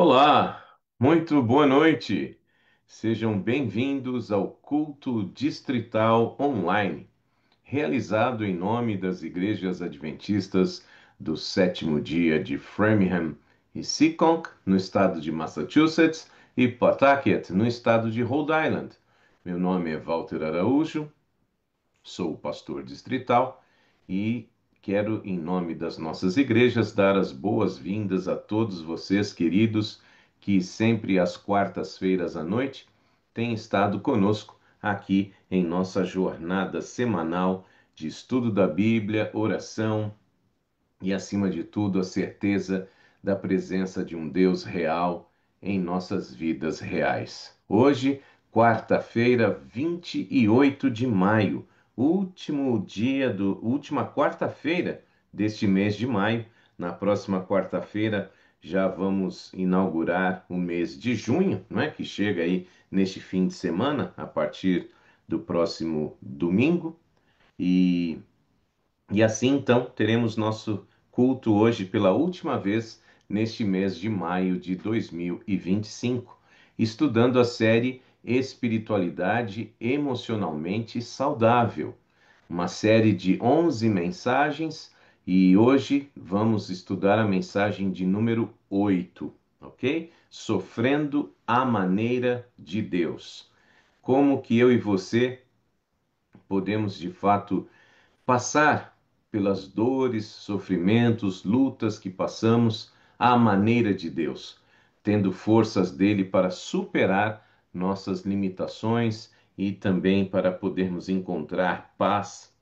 Olá, muito boa noite. Sejam bem-vindos ao culto distrital online, realizado em nome das igrejas adventistas do sétimo dia de Framingham e Seekonk, no estado de Massachusetts, e Pawtucket, no estado de Rhode Island. Meu nome é Walter Araújo, sou o pastor distrital e quero, em nome das nossas igrejas, dar as boas-vindas a todos vocês, queridos, que sempre às quartas-feiras à noite têm estado conosco aqui em nossa jornada semanal de estudo da Bíblia, oração e, acima de tudo, a certeza da presença de um Deus real em nossas vidas reais. Hoje, quarta-feira, 28 de maio, última quarta-feira deste mês de maio. Na próxima quarta-feira já vamos inaugurar o mês de junho, não é? Que chega aí neste fim de semana, a partir do próximo domingo. E e assim, então, teremos nosso culto hoje pela última vez neste mês de maio de 2025, estudando a série Espiritualidade Emocionalmente Saudável, uma série de 11 mensagens, e hoje vamos estudar a mensagem de número 8, ok? Sofrendo à maneira de Deus. Como que eu e você podemos, de fato, passar pelas dores, sofrimentos, lutas que passamos à maneira de Deus, tendo forças dele para superar nossas limitações e também para podermos encontrar paz,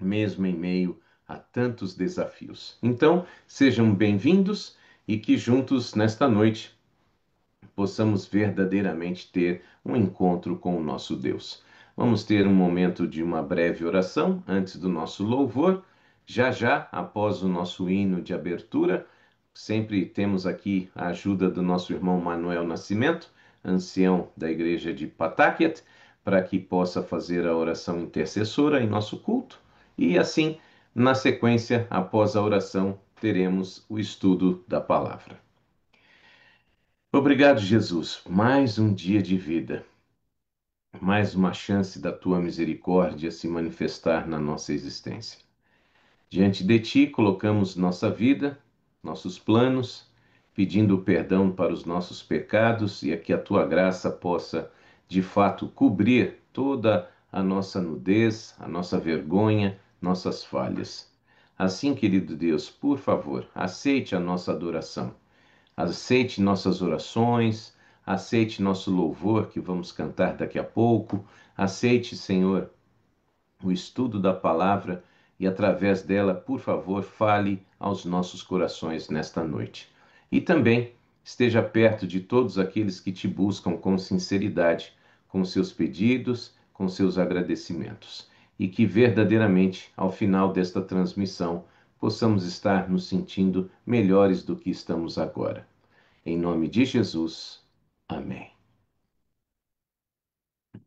mesmo em meio a tantos desafios. Então, sejam bem-vindos e que juntos, nesta noite, possamos verdadeiramente ter um encontro com o nosso Deus. Vamos ter um momento de uma breve oração antes do nosso louvor. Já já, após o nosso hino de abertura, sempre temos aqui a ajuda do nosso irmão Manuel Nascimento, ancião da igreja de Pawtucket, para que possa fazer a oração intercessora em nosso culto. E assim, na sequência, após a oração, teremos o estudo da palavra. Obrigado, Jesus, mais um dia de vida, mais uma chance da tua misericórdia se manifestar na nossa existência. Diante de ti, colocamos nossa vida, nossos planos, pedindo perdão para os nossos pecados e a que a tua graça possa, de fato, cobrir toda a nossa nudez, a nossa vergonha, nossas falhas. Assim, querido Deus, por favor, aceite a nossa adoração. Aceite nossas orações, aceite nosso louvor que vamos cantar daqui a pouco. Aceite, Senhor, o estudo da palavra e, através dela, por favor, fale aos nossos corações nesta noite. E também esteja perto de todos aqueles que te buscam com sinceridade, com seus pedidos, com seus agradecimentos. E que verdadeiramente, ao final desta transmissão, possamos estar nos sentindo melhores do que estamos agora. Em nome de Jesus. Amém.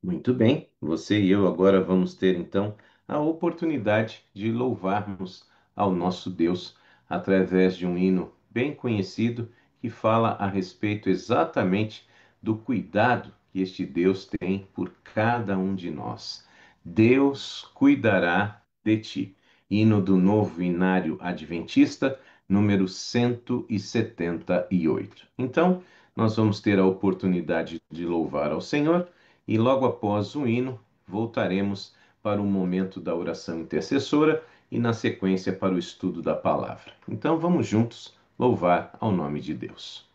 Muito bem, você e eu agora vamos ter então a oportunidade de louvarmos ao nosso Deus através de um hino bem conhecido que fala a respeito exatamente do cuidado que este Deus tem por cada um de nós. Deus cuidará de ti. Hino do Novo Inário Adventista, número 178. Então, nós vamos ter a oportunidade de louvar ao Senhor e logo após o hino voltaremos para o momento da oração intercessora e na sequência para o estudo da palavra. Então vamos juntos louvar ao nome de Deus.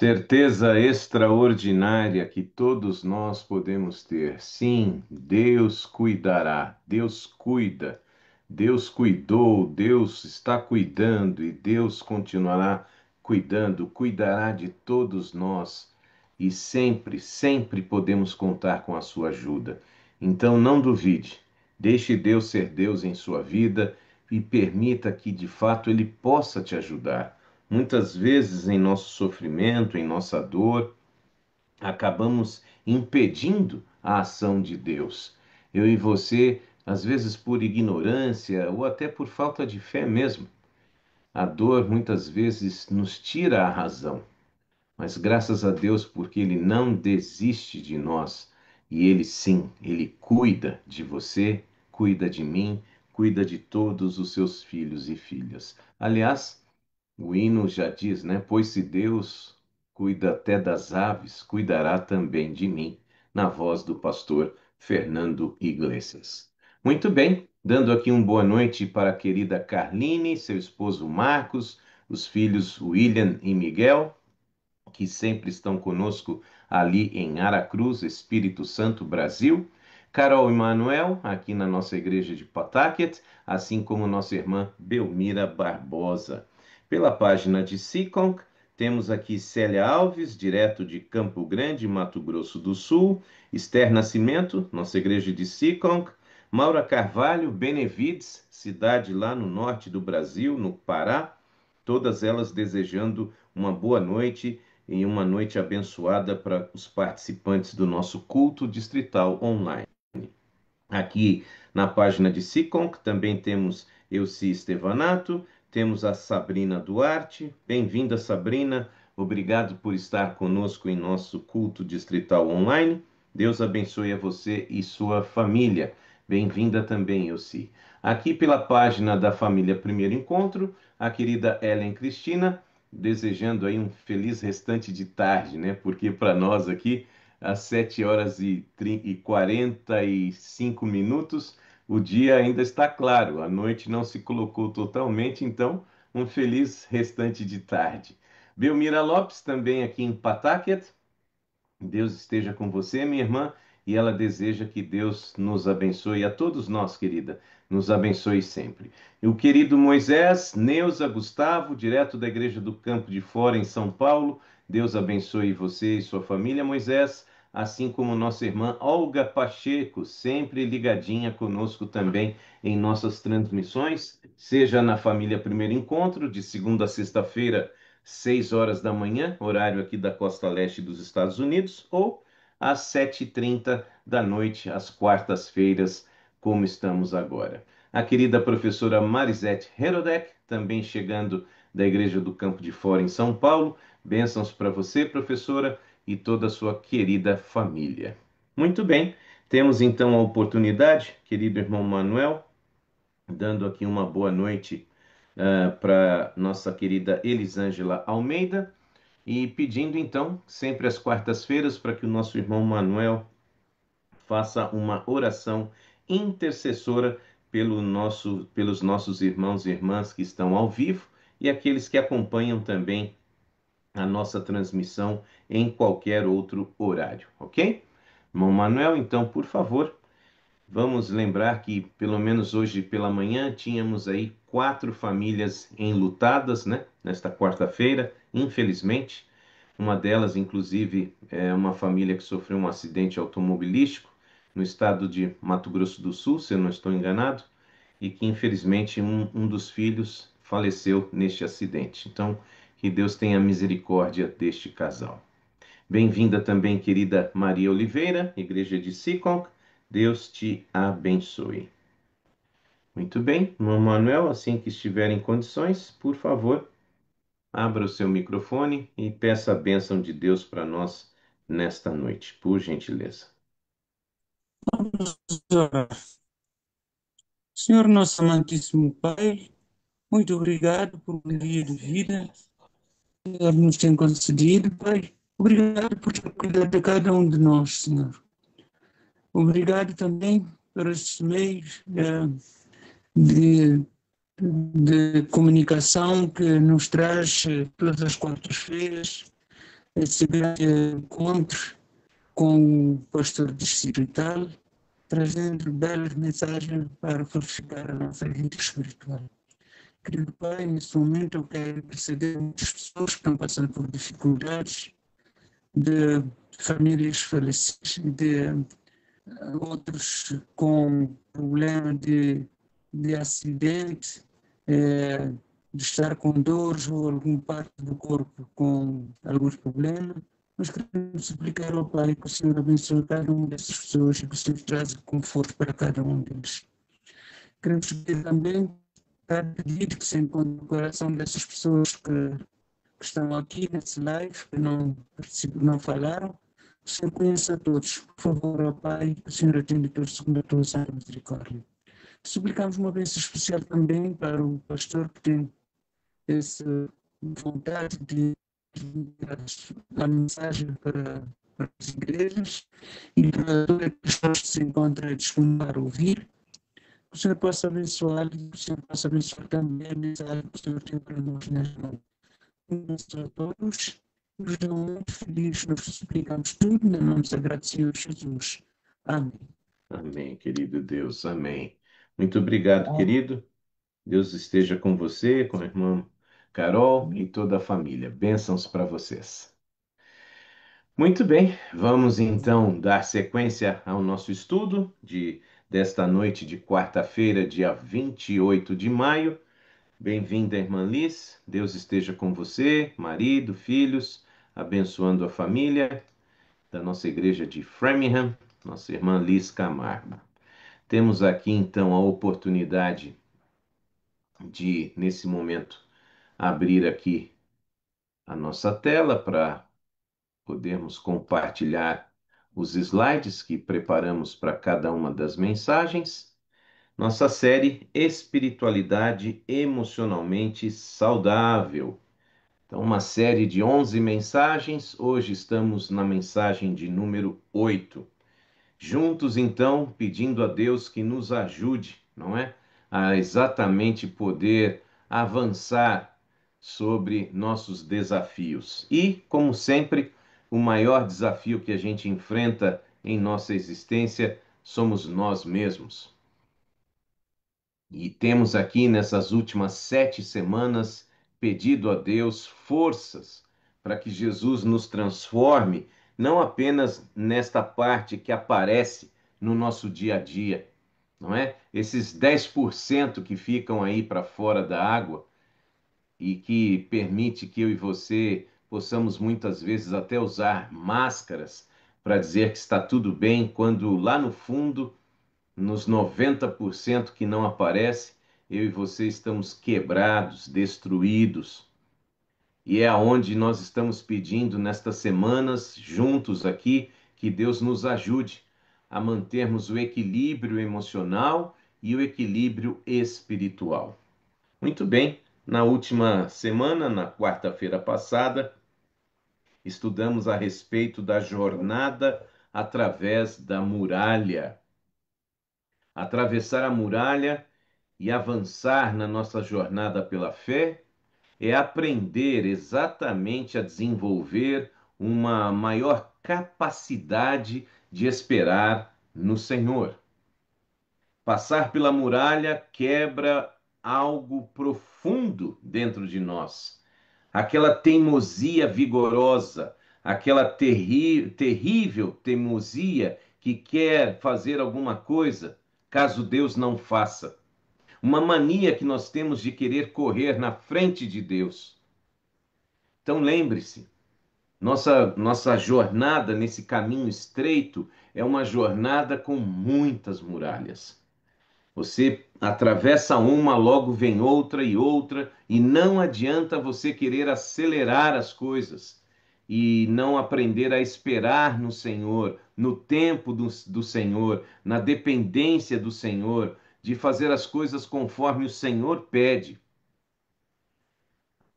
certeza extraordinária que todos nós podemos ter. Sim, Deus cuidará, Deus cuida, Deus cuidou, Deus está cuidando e Deus continuará cuidando, cuidará de todos nós e sempre, sempre podemos contar com a sua ajuda. Então não duvide, deixe Deus ser Deus em sua vida e permita que de fato Ele possa te ajudar. Muitas vezes, em nosso sofrimento, em nossa dor, acabamos impedindo a ação de Deus. Eu e você, às vezes por ignorância ou até por falta de fé mesmo. A dor muitas vezes nos tira a razão, mas graças a Deus porque Ele não desiste de nós. E Ele sim, Ele cuida de você, cuida de mim, cuida de todos os seus filhos e filhas. Aliás, o hino já diz, né? Pois se Deus cuida até das aves, cuidará também de mim, na voz do pastor Fernando Iglesias. Muito bem, dando aqui uma boa noite para a querida Carline, seu esposo Marcos, os filhos William e Miguel, que sempre estão conosco ali em Aracruz, Espírito Santo, Brasil. Carol e Manuel, aqui na nossa igreja de Pawtucket, assim como nossa irmã Belmira Barbosa. Pela página de Seekonk, temos aqui Célia Alves, direto de Campo Grande, Mato Grosso do Sul. Esther Nascimento, nossa igreja de Seekonk. Maura Carvalho, Benevides, cidade lá no norte do Brasil, no Pará. Todas elas desejando uma boa noite e uma noite abençoada para os participantes do nosso culto distrital online. Aqui na página de Seekonk também temos Elci Estevanato, temos a Sabrina Duarte. Bem-vinda, Sabrina. Obrigado por estar conosco em nosso culto distrital online. Deus abençoe a você e sua família. Bem-vinda também, Elci. Aqui pela página da família Primeiro Encontro, a querida Ellen Cristina, desejando aí um feliz restante de tarde, né? Porque para nós aqui às 7 horas e 45 minutos, o dia ainda está claro, a noite não se colocou totalmente, então um feliz restante de tarde. Belmira Lopes, também aqui em Pawtucket, Deus esteja com você, minha irmã, e ela deseja que Deus nos abençoe, a todos nós, querida, nos abençoe sempre. E o querido Moisés, Neuza, Gustavo, direto da Igreja do Campo de Fora, em São Paulo, Deus abençoe você e sua família, Moisés, assim como nossa irmã Olga Pacheco, sempre ligadinha conosco também em nossas transmissões, seja na família Primeiro Encontro, de segunda a sexta-feira, 6 horas da manhã, horário aqui da costa leste dos Estados Unidos, ou às 7h30 da noite, às quartas-feiras, como estamos agora. A querida professora Marisete Herodek, também chegando da Igreja do Campo de Fora, em São Paulo. Bênçãos para você, professora, e toda a sua querida família. Muito bem, temos então a oportunidade, querido irmão Manuel, dando aqui uma boa noite para nossa querida Elisângela Almeida e pedindo então, sempre às quartas-feiras, para que o nosso irmão Manuel faça uma oração intercessora pelos nossos irmãos e irmãs que estão ao vivo e aqueles que acompanham também a nossa transmissão em qualquer outro horário, ok? Irmão Manuel, então, por favor, vamos lembrar que, pelo menos hoje pela manhã, tínhamos aí 4 famílias enlutadas, né? Nesta quarta-feira, infelizmente. Uma delas, inclusive, é uma família que sofreu um acidente automobilístico no estado de Mato Grosso do Sul, se eu não estou enganado, e que, infelizmente, um dos filhos faleceu neste acidente. Então, que Deus tenha misericórdia deste casal. Bem-vinda também, querida Maria Oliveira, Igreja de Seekonk. Deus te abençoe. Muito bem, irmão Manuel, assim que estiver em condições, por favor, abra o seu microfone e peça a bênção de Deus para nós nesta noite, por gentileza. Senhor nosso amantíssimo Pai, muito obrigado por um dia de vida que o Senhor nos tem concedido, Pai. Obrigado por ter cuidado de cada um de nós, Senhor. Obrigado também por estes meios de, de comunicação que nos traz todas as quartas-feiras esse grande encontro com o pastor distrital, trazendo belas mensagens para fortificar a nossa vida espiritual. Querido Pai, nesse momento eu quero interceder muitas pessoas que estão passando por dificuldades, de famílias falecidas, de outros com problema de acidente, de estar com dores ou alguma parte do corpo com alguns problemas. Nós queremos suplicar ao Pai que o Senhor abençoe cada uma dessas pessoas e que o Senhor traga conforto para cada um deles. Queremos pedir também cada pedido que se encontra no coração dessas pessoas que estão aqui nesse live, que não falaram. O Senhor conhece a todos. Por favor, ó Pai, que o Senhor atende todos segundo a tua santa misericórdia. Suplicamos uma bênção especial também para o pastor que tem essa vontade de dar a mensagem para as igrejas e para todas as pessoas que se encontram disponíveis a ouvir. Que o Senhor possa abençoar e que o Senhor possa abençoar também a mensagem que o Senhor tem para nós nesta noite. A todos, nos dão muito felizes, nós suplicamos tudo no nome sagrado do Senhor Jesus. Amém. Amém, querido Deus, amém. Muito obrigado, querido. Deus esteja com você, com a irmã Carol e toda a família. Bênçãos para vocês. Muito bem, vamos então dar sequência ao nosso estudo desta noite de quarta-feira, dia 28 de maio. Bem-vinda, irmã Liz. Deus esteja com você, marido, filhos, abençoando a família da nossa igreja de Framingham, nossa irmã Liz Camargo. Temos aqui então a oportunidade de, nesse momento, abrir aqui a nossa tela para podermos compartilhar os slides que preparamos para cada uma das mensagens. Nossa série Espiritualidade Emocionalmente Saudável. Então, uma série de 11 mensagens. Hoje estamos na mensagem de número 8. Juntos, então, pedindo a Deus que nos ajude, não é? A exatamente poder avançar sobre nossos desafios. E, como sempre, o maior desafio que a gente enfrenta em nossa existência somos nós mesmos. E temos aqui nessas últimas 7 semanas pedido a Deus forças para que Jesus nos transforme, não apenas nesta parte que aparece no nosso dia a dia, não é? Esses 10% que ficam aí para fora da água e que permite que eu e você possamos muitas vezes até usar máscaras para dizer que está tudo bem, quando lá no fundo nos 90% que não aparece, eu e você estamos quebrados, destruídos. E é aonde nós estamos pedindo nestas semanas, juntos aqui, que Deus nos ajude a mantermos o equilíbrio emocional e o equilíbrio espiritual. Muito bem, na última semana, na quarta-feira passada, estudamos a respeito da jornada através da muralha. Atravessar a muralha e avançar na nossa jornada pela fé é aprender exatamente a desenvolver uma maior capacidade de esperar no Senhor. Passar pela muralha quebra algo profundo dentro de nós. Aquela teimosia vigorosa, aquela terrível teimosia que quer fazer alguma coisa, caso Deus não faça. Uma mania que nós temos de querer correr na frente de Deus. Então lembre-se, nossa jornada nesse caminho estreito é uma jornada com muitas muralhas. Você atravessa uma, logo vem outra e outra, e não adianta você querer acelerar as coisas e não aprender a esperar no Senhor, no tempo do Senhor, na dependência do Senhor, de fazer as coisas conforme o Senhor pede.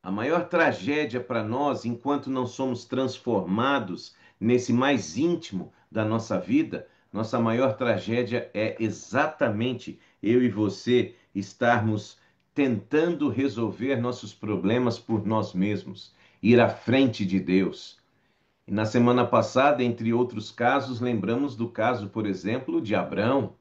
A maior tragédia para nós, enquanto não somos transformados nesse mais íntimo da nossa vida, nossa maior tragédia é exatamente eu e você estarmos tentando resolver nossos problemas por nós mesmos, ir à frente de Deus. E na semana passada, entre outros casos, lembramos do caso, por exemplo, de Abrão,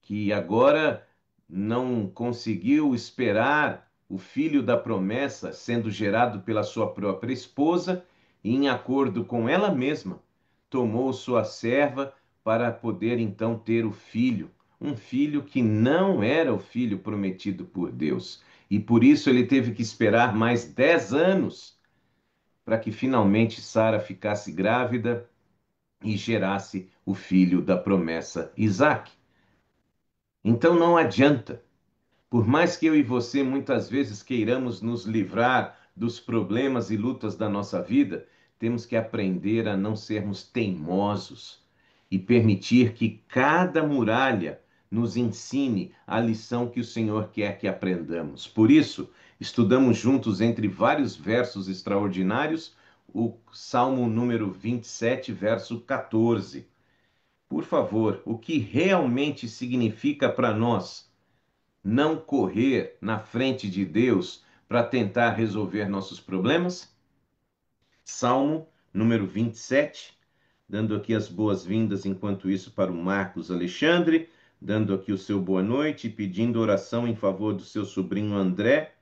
que agora não conseguiu esperar o filho da promessa sendo gerado pela sua própria esposa, e, em acordo com ela mesma, tomou sua serva para poder então ter o filho, um filho que não era o filho prometido por Deus. E por isso ele teve que esperar mais 10 anos para que finalmente Sara ficasse grávida e gerasse o filho da promessa, Isaque. Então não adianta. Por mais que eu e você muitas vezes queiramos nos livrar dos problemas e lutas da nossa vida, temos que aprender a não sermos teimosos e permitir que cada muralha nos ensine a lição que o Senhor quer que aprendamos. Por isso, estudamos juntos entre vários versos extraordinários o Salmo número 27, verso 14. Por favor, o que realmente significa para nós não correr na frente de Deus para tentar resolver nossos problemas? Salmo número 27, dando aqui as boas-vindas enquanto isso para o Marcos Alexandre, dando aqui o seu boa noite, pedindo oração em favor do seu sobrinho André,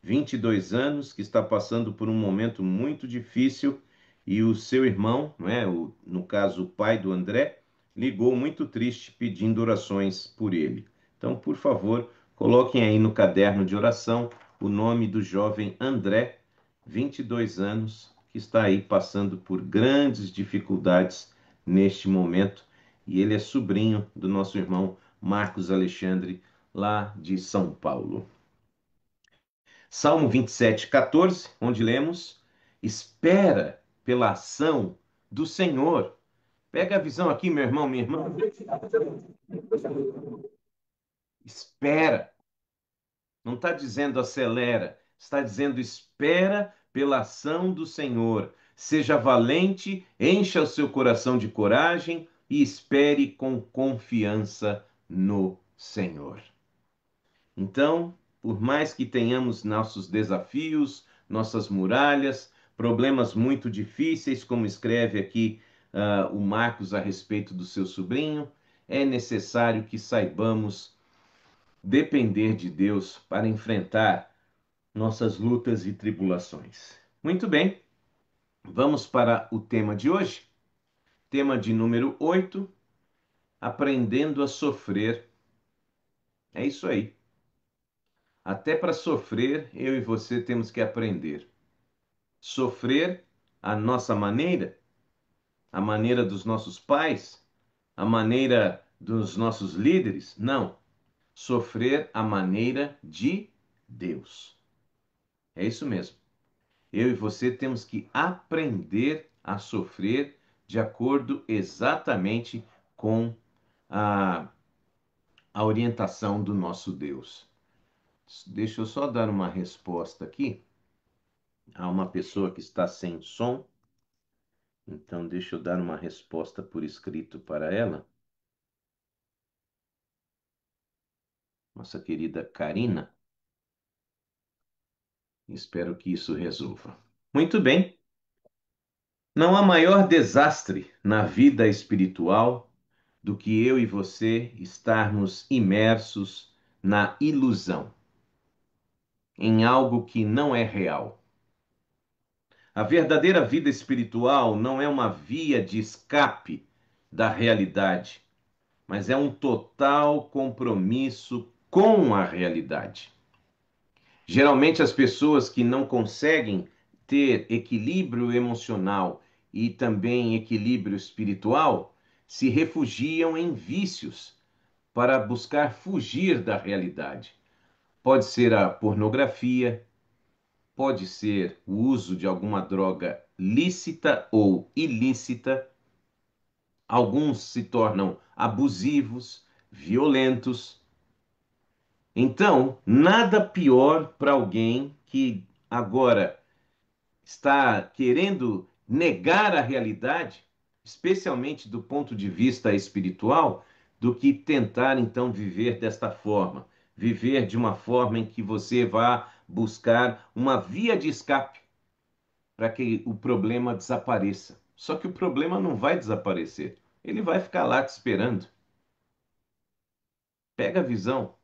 22 anos, que está passando por um momento muito difícil, e o seu irmão, não é, no caso o pai do André, ligou muito triste pedindo orações por ele. Então, por favor, coloquem aí no caderno de oração o nome do jovem André, 22 anos, que está aí passando por grandes dificuldades neste momento, e ele é sobrinho do nosso irmão Marcos Alexandre, lá de São Paulo. Salmo 27, 14, onde lemos: espera pela ação do Senhor. Pega a visão aqui, meu irmão, minha irmã. Espera. Não está dizendo acelera, está dizendo espera pela ação do Senhor. Seja valente, encha o seu coração de coragem e espere com confiança no Senhor. Então, por mais que tenhamos nossos desafios, nossas muralhas, problemas muito difíceis, como escreve aqui o Marcos a respeito do seu sobrinho, é necessário que saibamos depender de Deus para enfrentar nossas lutas e tribulações. Muito bem, vamos para o tema de hoje. Tema de número 8, aprendendo a sofrer. É isso aí. Até para sofrer, eu e você temos que aprender. Sofrer a nossa maneira, a maneira dos nossos pais, a maneira dos nossos líderes? Não. Sofrer a maneira de Deus. É isso mesmo. Eu e você temos que aprender a sofrer de acordo exatamente com a, a orientação do nosso Deus. Deixa eu só dar uma resposta aqui a uma pessoa que está sem som. Então, deixa eu dar uma resposta por escrito para ela. Nossa querida Karina. Espero que isso resolva. Muito bem. Não há maior desastre na vida espiritual do que eu e você estarmos imersos na ilusão, em algo que não é real. A verdadeira vida espiritual não é uma via de escape da realidade, mas é um total compromisso com a realidade. Geralmente, as pessoas que não conseguem ter equilíbrio emocional e também equilíbrio espiritual se refugiam em vícios para buscar fugir da realidade. Pode ser a pornografia, pode ser o uso de alguma droga lícita ou ilícita. Alguns se tornam abusivos, violentos. Então, nada pior para alguém que agora está querendo negar a realidade, especialmente do ponto de vista espiritual, do que tentar então viver desta forma. Viver de uma forma em que você vá buscar uma via de escape para que o problema desapareça. Só que o problema não vai desaparecer. Ele vai ficar lá te esperando. Pega a visão.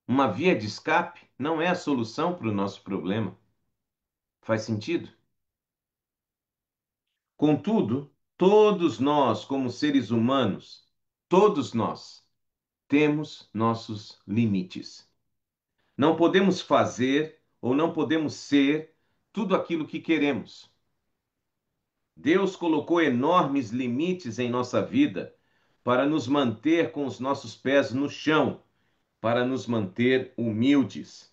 Uma via de escape não é a solução para o nosso problema. Faz sentido? Contudo, todos nós, como seres humanos, todos nós, temos nossos limites. Não podemos fazer ou não podemos ser tudo aquilo que queremos. Deus colocou enormes limites em nossa vida para nos manter com os nossos pés no chão, para nos manter humildes.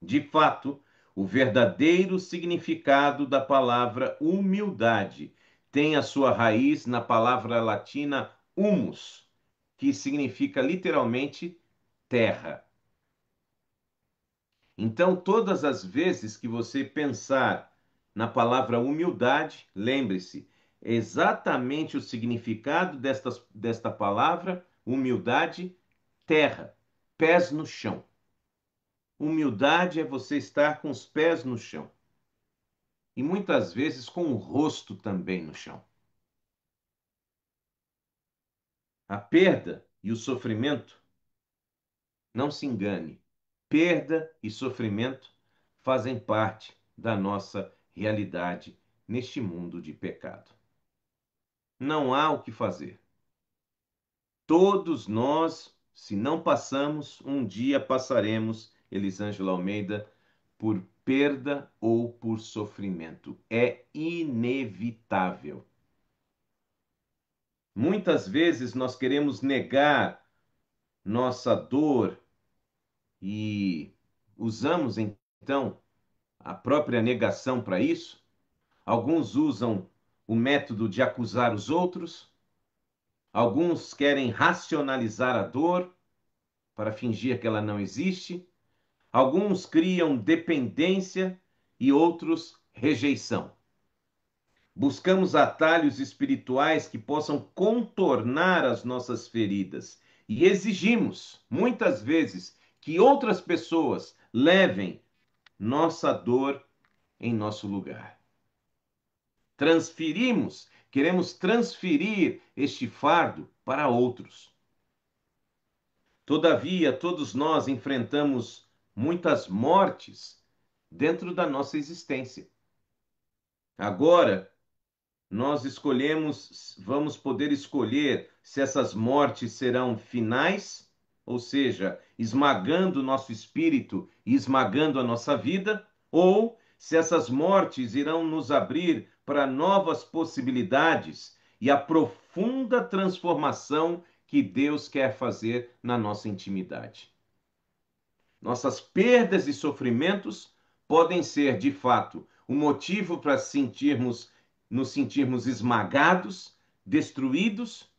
De fato, o verdadeiro significado da palavra humildade tem a sua raiz na palavra latina humus, que significa literalmente terra. Então, todas as vezes que você pensar na palavra humildade, lembre-se exatamente o significado desta palavra, humildade, terra, pés no chão. Humildade é você estar com os pés no chão e muitas vezes com o rosto também no chão. A perda e o sofrimento, não se engane, perda e sofrimento fazem parte da nossa realidade neste mundo de pecado. Não há o que fazer. Todos nós, se não passamos, um dia passaremos, Elisângela Almeida, por perda ou por sofrimento. É inevitável. Muitas vezes nós queremos negar nossa dor e usamos então a própria negação para isso. Alguns usam o método de acusar os outros, alguns querem racionalizar a dor para fingir que ela não existe, alguns criam dependência e outros rejeição. Buscamos atalhos espirituais que possam contornar as nossas feridas e exigimos, muitas vezes, que outras pessoas levem nossa dor em nosso lugar. Queremos transferir este fardo para outros. Todavia, todos nós enfrentamos muitas mortes dentro da nossa existência. Agora, nós vamos poder escolher se essas mortes serão finais, ou seja, esmagando o nosso espírito e esmagando a nossa vida, ou se essas mortes irão nos abrir para novas possibilidades e a profunda transformação que Deus quer fazer na nossa intimidade. Nossas perdas e sofrimentos podem ser, de fato, o motivo para nos sentirmos esmagados, destruídos,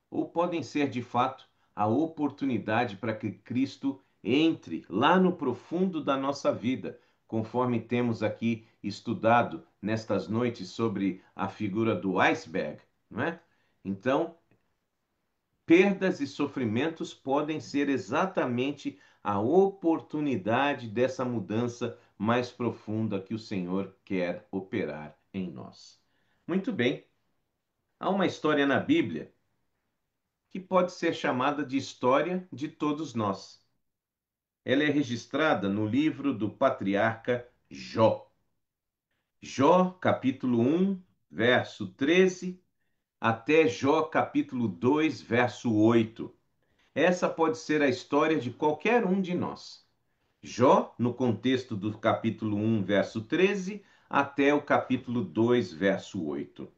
ou podem ser, de fato, a oportunidade para que Cristo entre lá no profundo da nossa vida, conforme temos aqui estudado nestas noites sobre a figura do iceberg, não é? Então, perdas e sofrimentos podem ser exatamente a oportunidade dessa mudança mais profunda que o Senhor quer operar em nós. Muito bem, há uma história na Bíblia que pode ser chamada de história de todos nós. Ela é registrada no livro do patriarca Jó. Jó, capítulo 1, verso 13, até Jó, capítulo 2, verso 8. Essa pode ser a história de qualquer um de nós. Jó, no contexto do capítulo 1, verso 13, até o capítulo 2, verso 8.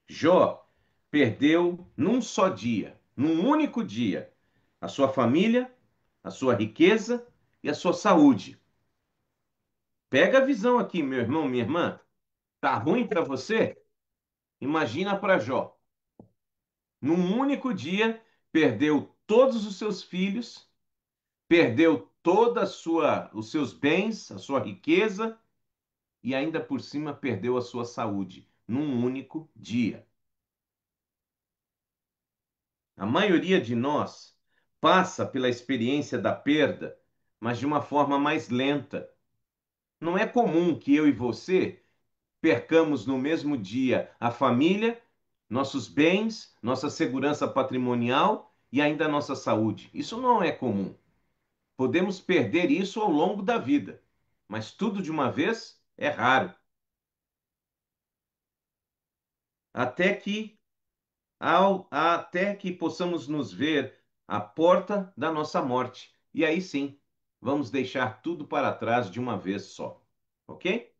Jó perdeu num só dia, num único dia, a sua família, a sua riqueza e a sua saúde. Pega a visão aqui, meu irmão, minha irmã. Tá ruim para você? Imagina para Jó. Num único dia, perdeu todos os seus filhos, perdeu os seus bens, a sua riqueza e ainda por cima perdeu a sua saúde num único dia. A maioria de nós passa pela experiência da perda, mas de uma forma mais lenta. Não é comum que eu e você percamos no mesmo dia a família, nossos bens, nossa segurança patrimonial e ainda a nossa saúde. Isso não é comum. Podemos perder isso ao longo da vida, mas tudo de uma vez é raro. Até que até que possamos nos ver à porta da nossa morte. E aí sim, vamos deixar tudo para trás de uma vez só. OK?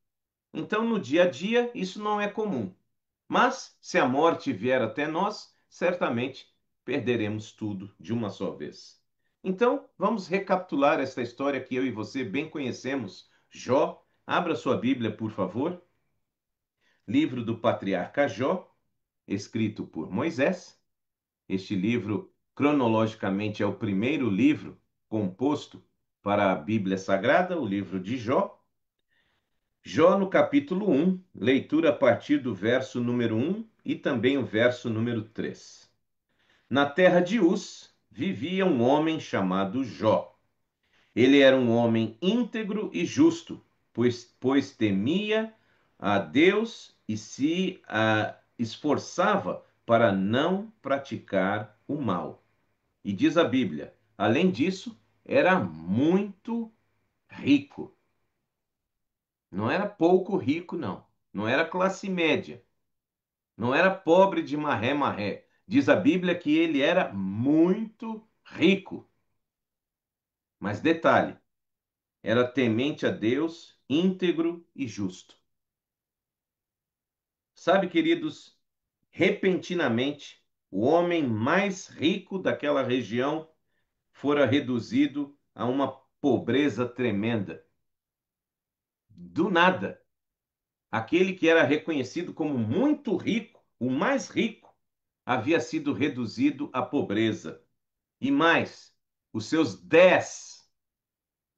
Então, no dia a dia, isso não é comum. Mas, se a morte vier até nós, certamente perderemos tudo de uma só vez. Então, vamos recapitular esta história que eu e você bem conhecemos. Jó, abra sua Bíblia, por favor. Livro do patriarca Jó, escrito por Moisés. Este livro, cronologicamente, é o primeiro livro composto para a Bíblia Sagrada, o livro de Jó. Jó, no capítulo 1, leitura a partir do verso número 1 e também o verso número 3. Na terra de Uz vivia um homem chamado Jó. Ele era um homem íntegro e justo, pois temia a Deus e se esforçava para não praticar o mal. E diz a Bíblia, além disso, era muito rico. Não era pouco rico, não. Não era classe média. Não era pobre de marré marré. Diz a Bíblia que ele era muito rico. Mas detalhe, era temente a Deus, íntegro e justo. Sabe, queridos, repentinamente, o homem mais rico daquela região fora reduzido a uma pobreza tremenda. Do nada, aquele que era reconhecido como muito rico, o mais rico, havia sido reduzido à pobreza. E mais, os seus 10,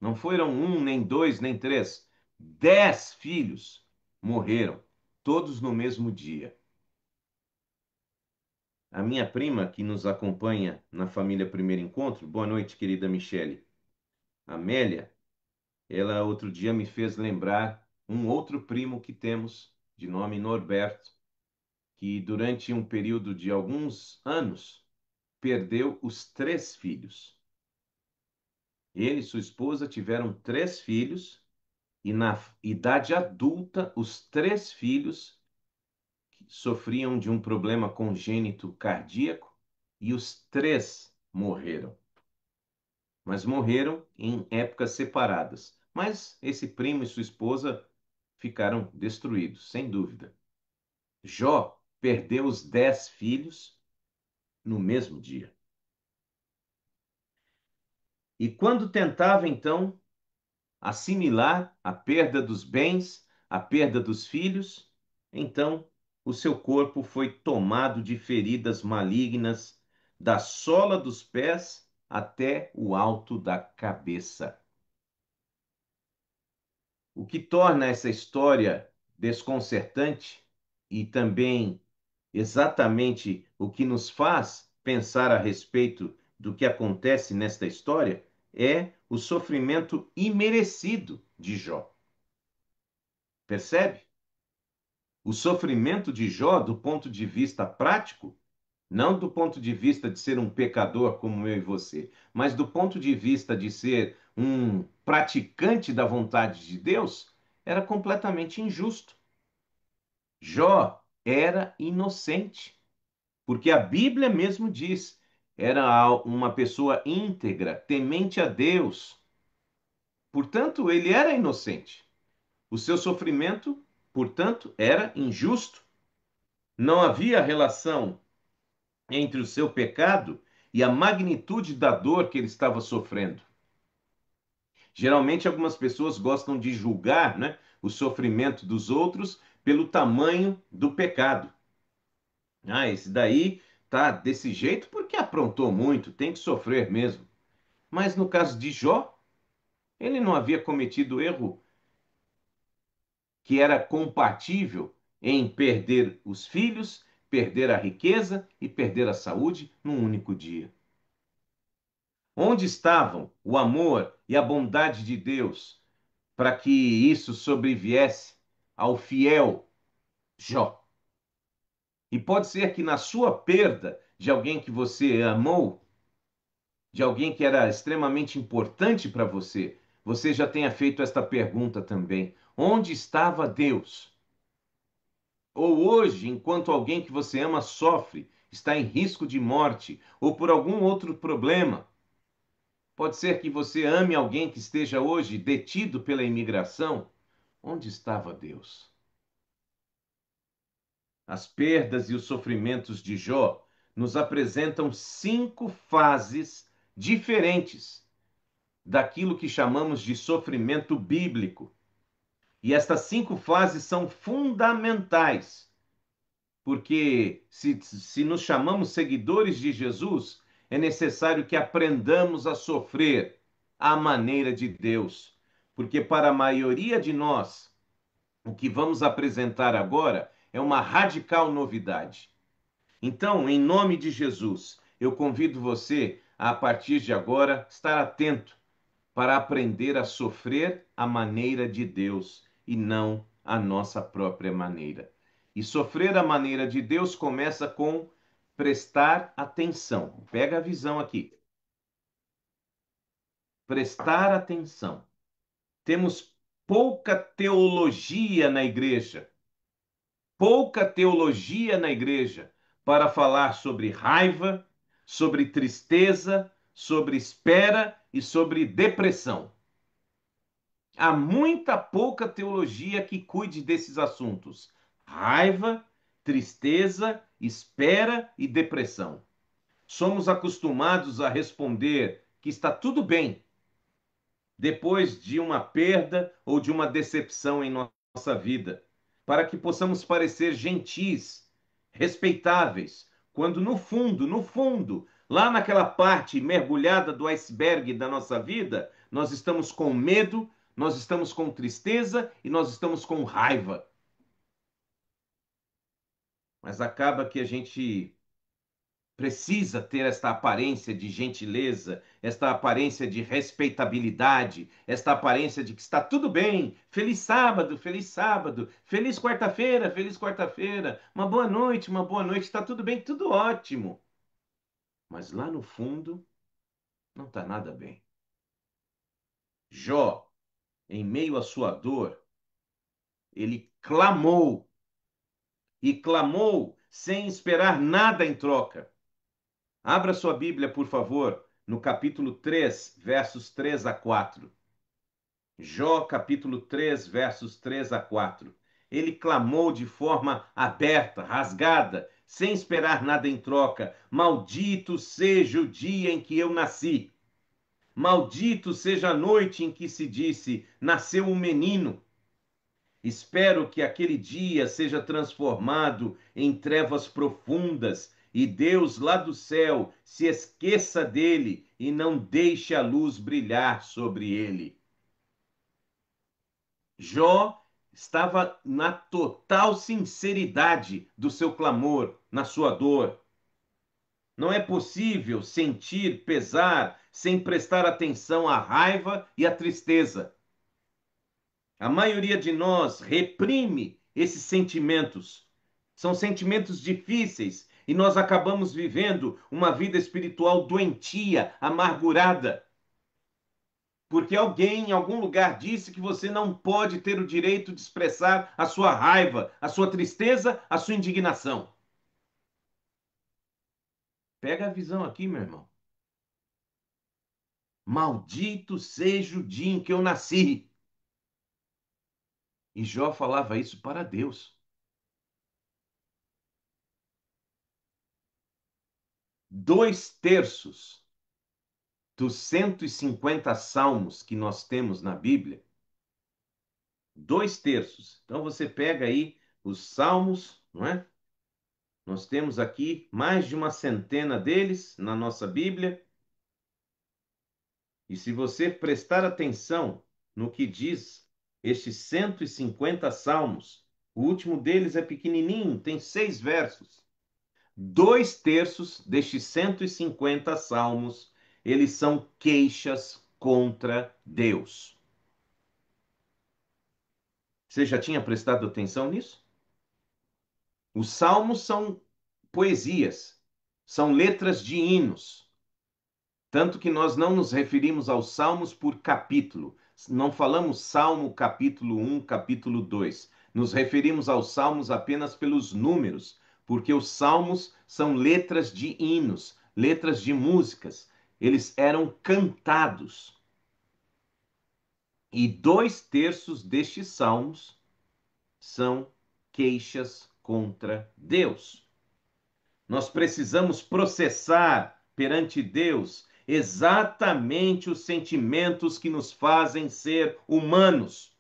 não foram um, nem dois, nem três, 10 filhos morreram, todos no mesmo dia. A minha prima, que nos acompanha na família Primeiro Encontro, boa noite, querida Michele. Amélia, ela outro dia me fez lembrar um outro primo que temos, de nome Norberto, que durante um período de alguns anos perdeu os 3 filhos. Ele e sua esposa tiveram 3 filhos e na idade adulta os 3 filhos sofriam de um problema congênito cardíaco e os 3 morreram. Mas morreram em épocas separadas. Mas esse primo e sua esposa ficaram destruídos, sem dúvida. Jó perdeu os 10 filhos no mesmo dia. E quando tentava, então, assimilar a perda dos bens, a perda dos filhos, então o seu corpo foi tomado de feridas malignas, da sola dos pés até o alto da cabeça. O que torna essa história desconcertante e também exatamente o que nos faz pensar a respeito do que acontece nesta história é o sofrimento imerecido de Jó. Percebe? O sofrimento de Jó, do ponto de vista prático, não do ponto de vista de ser um pecador como eu e você, mas do ponto de vista de ser um praticante da vontade de Deus, era completamente injusto. Jó era inocente, porque a Bíblia mesmo diz, era uma pessoa íntegra, temente a Deus. Portanto, ele era inocente. O seu sofrimento, portanto, era injusto. Não havia relação entre o seu pecado e a magnitude da dor que ele estava sofrendo. Geralmente, algumas pessoas gostam de julgar, né, o sofrimento dos outros pelo tamanho do pecado. Ah, esse daí tá desse jeito porque aprontou muito, tem que sofrer mesmo. Mas no caso de Jó, ele não havia cometido erro que era compatível em perder os filhos, perder a riqueza e perder a saúde num único dia. Onde estavam o amor e a bondade de Deus para que isso sobreviesse ao fiel Jó. E pode ser que na sua perda de alguém que você amou, de alguém que era extremamente importante para você, você já tenha feito esta pergunta também: onde estava Deus? Ou hoje, enquanto alguém que você ama sofre, está em risco de morte, ou por algum outro problema, pode ser que você ame alguém que esteja hoje detido pela imigração. Onde estava Deus? As perdas e os sofrimentos de Jó nos apresentam 5 fases diferentes daquilo que chamamos de sofrimento bíblico. E estas 5 fases são fundamentais, porque se nos chamamos seguidores de Jesus, é necessário que aprendamos a sofrer à maneira de Deus. Porque para a maioria de nós, o que vamos apresentar agora é uma radical novidade. Então, em nome de Jesus, eu convido você a partir de agora, estar atento para aprender a sofrer à maneira de Deus e não à nossa própria maneira. E sofrer à maneira de Deus começa com prestar atenção. Pega a visão aqui. Prestar atenção. Temos pouca teologia na igreja. Pouca teologia na igreja para falar sobre raiva, sobre tristeza, sobre espera e sobre depressão. Há muita pouca teologia que cuide desses assuntos: raiva, tristeza, espera e depressão. Somos acostumados a responder que está tudo bem depois de uma perda ou de uma decepção em nossa vida, para que possamos parecer gentis, respeitáveis, quando no fundo, lá naquela parte mergulhada do iceberg da nossa vida, nós estamos com medo, nós estamos com tristeza e nós estamos com raiva. Mas acaba que a gente precisa ter esta aparência de gentileza, esta aparência de respeitabilidade, esta aparência de que está tudo bem. Feliz sábado, feliz quarta-feira, uma boa noite, está tudo bem, tudo ótimo. Mas lá no fundo, não está nada bem. Jó, em meio à sua dor, ele clamou e clamou sem esperar nada em troca. Abra sua Bíblia, por favor, no capítulo 3, versos 3 a 4. Jó, capítulo 3, versos 3 a 4. Ele clamou de forma aberta, rasgada, sem esperar nada em troca: Maldito seja o dia em que eu nasci. Maldito seja a noite em que se disse: Nasceu um menino. Espero que aquele dia seja transformado em trevas profundas e Deus lá do céu se esqueça dele e não deixe a luz brilhar sobre ele. Jó estava na total sinceridade do seu clamor, na sua dor. Não é possível sentir pesar sem prestar atenção à raiva e à tristeza. A maioria de nós reprime esses sentimentos. São sentimentos difíceis e nós acabamos vivendo uma vida espiritual doentia, amargurada. Porque alguém em algum lugar disse que você não pode ter o direito de expressar a sua raiva, a sua tristeza, a sua indignação. Pega a visão aqui, meu irmão. Maldito seja o dia em que eu nasci. E Jó falava isso para Deus. 2 terços dos 150 salmos que nós temos na Bíblia, 2 terços. Então você pega aí os salmos, não é? Nós temos aqui mais de uma centena deles na nossa Bíblia. E se você prestar atenção no que diz estes 150 salmos, o último deles é pequenininho, tem 6 versos. 2 terços destes 150 salmos, eles são queixas contra Deus. Você já tinha prestado atenção nisso? Os salmos são poesias, são letras de hinos. Tanto que nós não nos referimos aos salmos por capítulo. Não falamos Salmo capítulo 1, capítulo 2. Nos referimos aos salmos apenas pelos números, porque os salmos são letras de hinos, letras de músicas. Eles eram cantados. E 2/3 destes salmos são queixas contra Deus. Nós precisamos processar perante Deus exatamente os sentimentos que nos fazem ser humanos.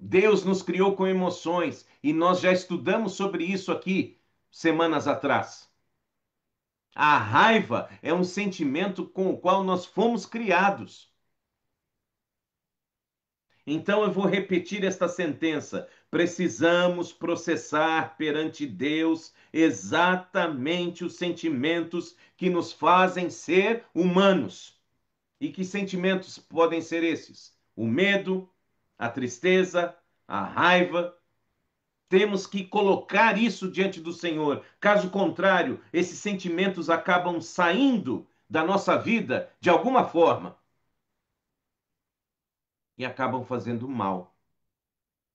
Deus nos criou com emoções e nós já estudamos sobre isso aqui semanas atrás. A raiva é um sentimento com o qual nós fomos criados. Então eu vou repetir esta sentença. Precisamos processar perante Deus exatamente os sentimentos que nos fazem ser humanos. E que sentimentos podem ser esses? O medo, a tristeza, a raiva. Temos que colocar isso diante do Senhor. Caso contrário, esses sentimentos acabam saindo da nossa vida de alguma forma e acabam fazendo mal,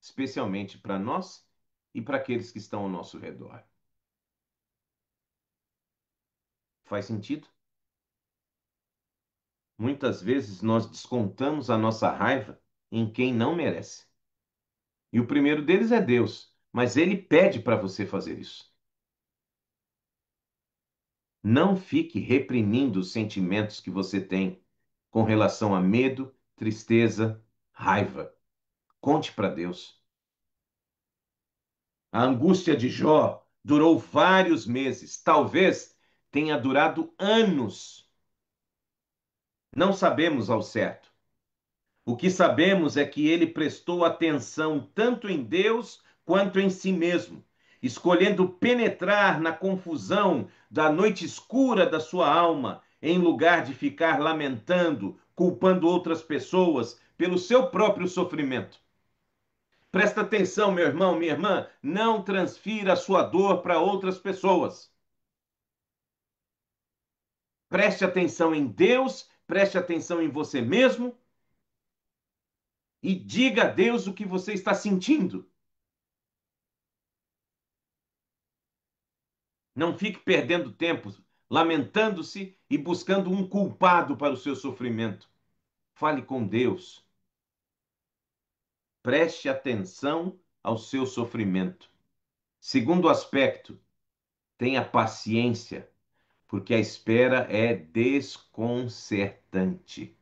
especialmente para nós e para aqueles que estão ao nosso redor. Faz sentido? Muitas vezes nós descontamos a nossa raiva em quem não merece. E o primeiro deles é Deus, mas ele pede para você fazer isso. Não fique reprimindo os sentimentos que você tem com relação a medo, tristeza, raiva. Conte para Deus. A angústia de Jó durou vários meses, talvez tenha durado anos. Não sabemos ao certo. O que sabemos é que ele prestou atenção tanto em Deus quanto em si mesmo, escolhendo penetrar na confusão da noite escura da sua alma, em lugar de ficar lamentando, culpando outras pessoas pelo seu próprio sofrimento. Presta atenção, meu irmão, minha irmã, não transfira a sua dor para outras pessoas. Preste atenção em Deus, preste atenção em você mesmo e diga a Deus o que você está sentindo. Não fique perdendo tempo lamentando-se e buscando um culpado para o seu sofrimento. Fale com Deus. Preste atenção ao seu sofrimento. Segundo aspecto, tenha paciência, porque a espera é desconcertante.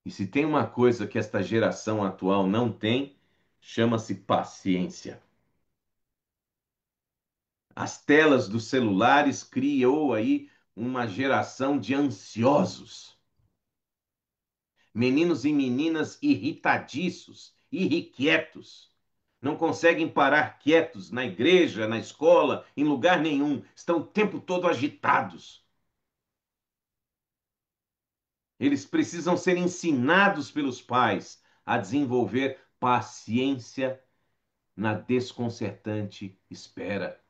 E se tem uma coisa que esta geração atual não tem, chama-se paciência. As telas dos celulares criou aí uma geração de ansiosos. Meninos e meninas irritadiços, irrequietos. Não conseguem parar quietos na igreja, na escola, em lugar nenhum. Estão o tempo todo agitados. Eles precisam ser ensinados pelos pais a desenvolver paciência na desconcertante espera.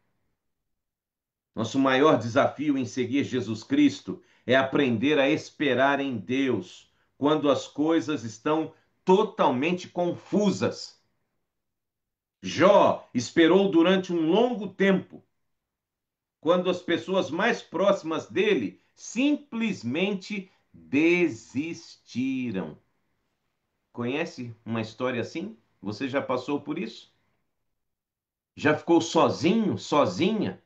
Nosso maior desafio em seguir Jesus Cristo é aprender a esperar em Deus quando as coisas estão totalmente confusas. Jó esperou durante um longo tempo, quando as pessoas mais próximas dele simplesmente desistiram. Conhece uma história assim? Você já passou por isso? Já ficou sozinho, sozinha?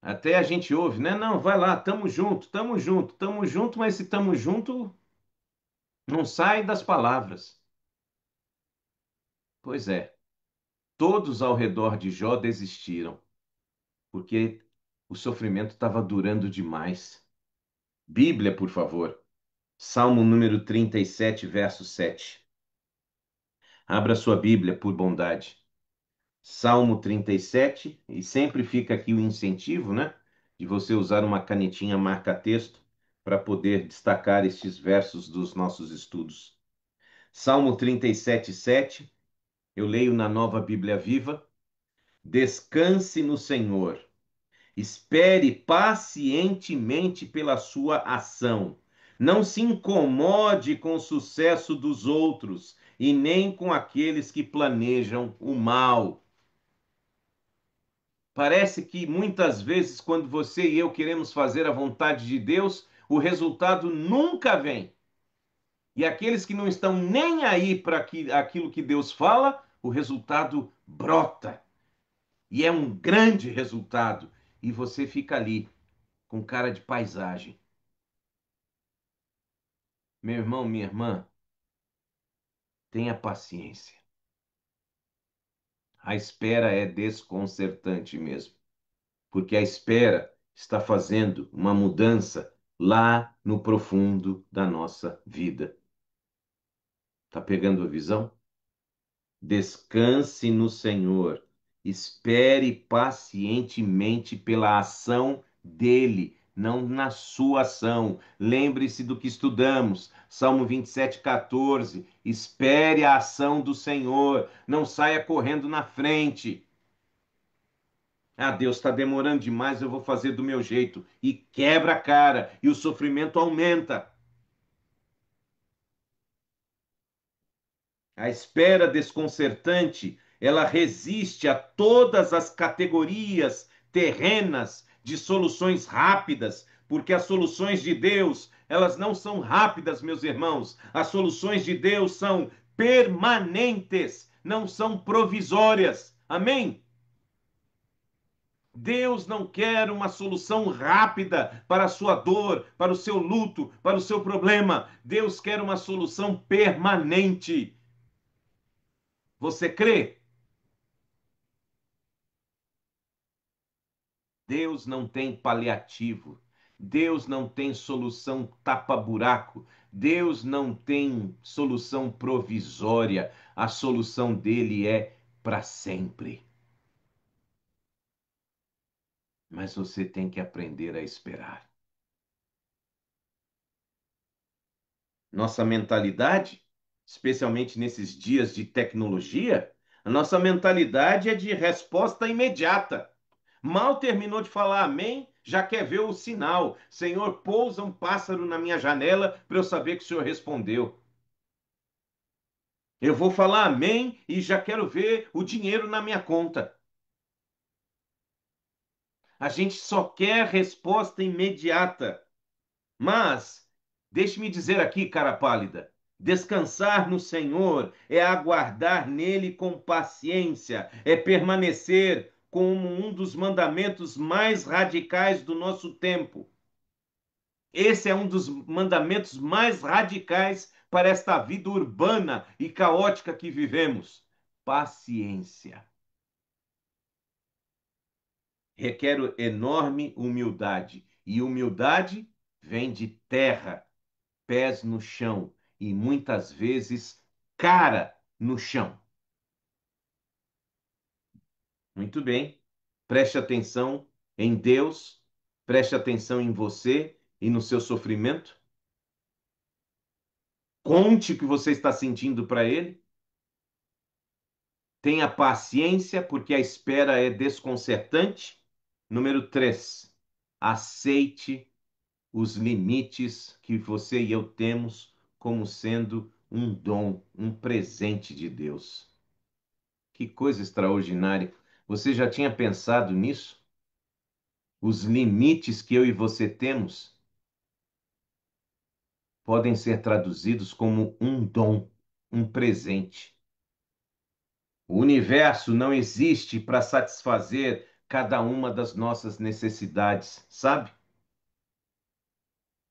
Até a gente ouve, né? Não, vai lá, tamo junto, tamo junto, tamo junto, mas se tamo junto, não sai das palavras. Pois é, todos ao redor de Jó desistiram, porque o sofrimento estava durando demais. Bíblia, por favor. Salmo número 37, verso 7. Abra sua Bíblia, por bondade. Salmo 37, e sempre fica aqui o incentivo, né? De você usar uma canetinha marca-texto para poder destacar estes versos dos nossos estudos. Salmo 37:7, eu leio na Nova Bíblia Viva. Descanse no Senhor, espere pacientemente pela sua ação. Não se incomode com o sucesso dos outros e nem com aqueles que planejam o mal. Parece que muitas vezes, quando você e eu queremos fazer a vontade de Deus, o resultado nunca vem. E aqueles que não estão nem aí para aquilo que Deus fala, o resultado brota. E é um grande resultado. E você fica ali, com cara de paisagem. Meu irmão, minha irmã, tenha paciência. A espera é desconcertante mesmo, porque a espera está fazendo uma mudança lá no profundo da nossa vida. Tá pegando a visão? Descanse no Senhor. Espere pacientemente pela ação dele, não na sua ação. Lembre-se do que estudamos. Salmo 27:14. Espere a ação do Senhor. Não saia correndo na frente. Ah, Deus está demorando demais, eu vou fazer do meu jeito. E quebra a cara, e o sofrimento aumenta. A espera desconcertante, ela resiste a todas as categorias terrenas de soluções rápidas, porque as soluções de Deus, elas não são rápidas, meus irmãos. As soluções de Deus são permanentes, não são provisórias. Amém? Deus não quer uma solução rápida para a sua dor, para o seu luto, para o seu problema. Deus quer uma solução permanente. Você crê? Deus não tem paliativo. Deus não tem solução tapa-buraco. Deus não tem solução provisória. A solução dele é para sempre. Mas você tem que aprender a esperar. Nossa mentalidade, especialmente nesses dias de tecnologia, a nossa mentalidade é de resposta imediata. Mal terminou de falar amém, já quer ver o sinal. Senhor, pousa um pássaro na minha janela para eu saber que o Senhor respondeu. Eu vou falar amém e já quero ver o dinheiro na minha conta. A gente só quer resposta imediata. Mas, deixe-me dizer aqui, cara pálida, descansar no Senhor é aguardar nele com paciência, é permanecer como um dos mandamentos mais radicais do nosso tempo. Esse é um dos mandamentos mais radicais para esta vida urbana e caótica que vivemos. Paciência. Requer enorme humildade, e humildade vem de terra, pés no chão e muitas vezes cara no chão. Muito bem. Preste atenção em Deus, preste atenção em você e no seu sofrimento. Conte o que você está sentindo para Ele. Tenha paciência, porque a espera é desconcertante. Número 3, aceite os limites que você e eu temos como sendo um dom, um presente de Deus. Que coisa extraordinária. Você já tinha pensado nisso? Os limites que eu e você temos podem ser traduzidos como um dom, um presente. O universo não existe para satisfazer cada uma das nossas necessidades, sabe?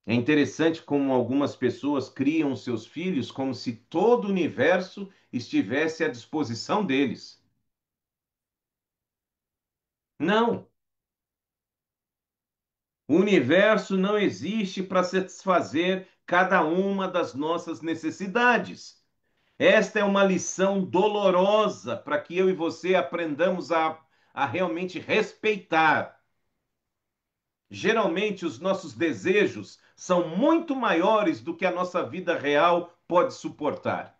É interessante como algumas pessoas criam seus filhos como se todo o universo estivesse à disposição deles. Não, o universo não existe para satisfazer cada uma das nossas necessidades. Esta é uma lição dolorosa para que eu e você aprendamos a realmente respeitar. Geralmente, os nossos desejos são muito maiores do que a nossa vida real pode suportar.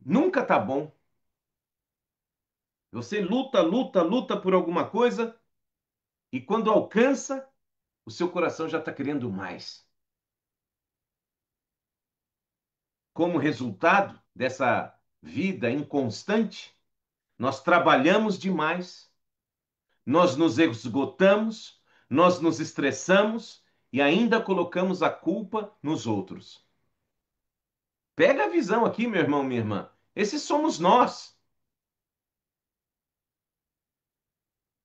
Nunca tá bom. Você luta, luta, luta por alguma coisa e quando alcança, o seu coração já está querendo mais. Como resultado dessa vida inconstante, nós trabalhamos demais, nós nos esgotamos, nós nos estressamos e ainda colocamos a culpa nos outros. Pega a visão aqui, meu irmão, minha irmã. Esses somos nós,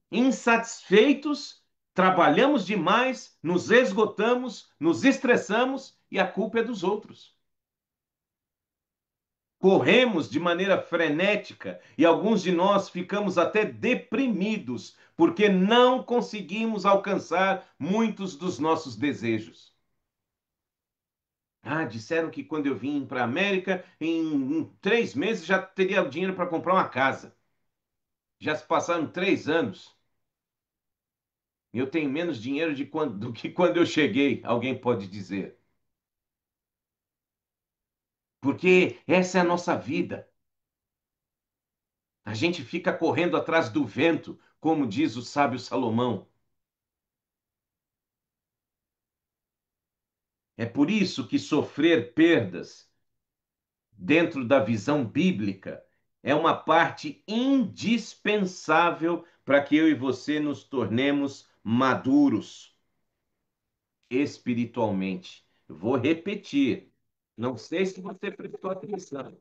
insatisfeitos, trabalhamos demais, nos esgotamos, nos estressamos e a culpa é dos outros. Corremos de maneira frenética e alguns de nós ficamos até deprimidos porque não conseguimos alcançar muitos dos nossos desejos. Ah, disseram que quando eu vim para a América, em 3 meses já teria o dinheiro para comprar uma casa. Já se passaram 3 anos. E eu tenho menos dinheiro do que quando eu cheguei, alguém pode dizer. Porque essa é a nossa vida. A gente fica correndo atrás do vento, como diz o sábio Salomão. É por isso que sofrer perdas dentro da visão bíblica é uma parte indispensável para que eu e você nos tornemos maduros espiritualmente. Eu vou repetir. Não sei se você prestou atenção.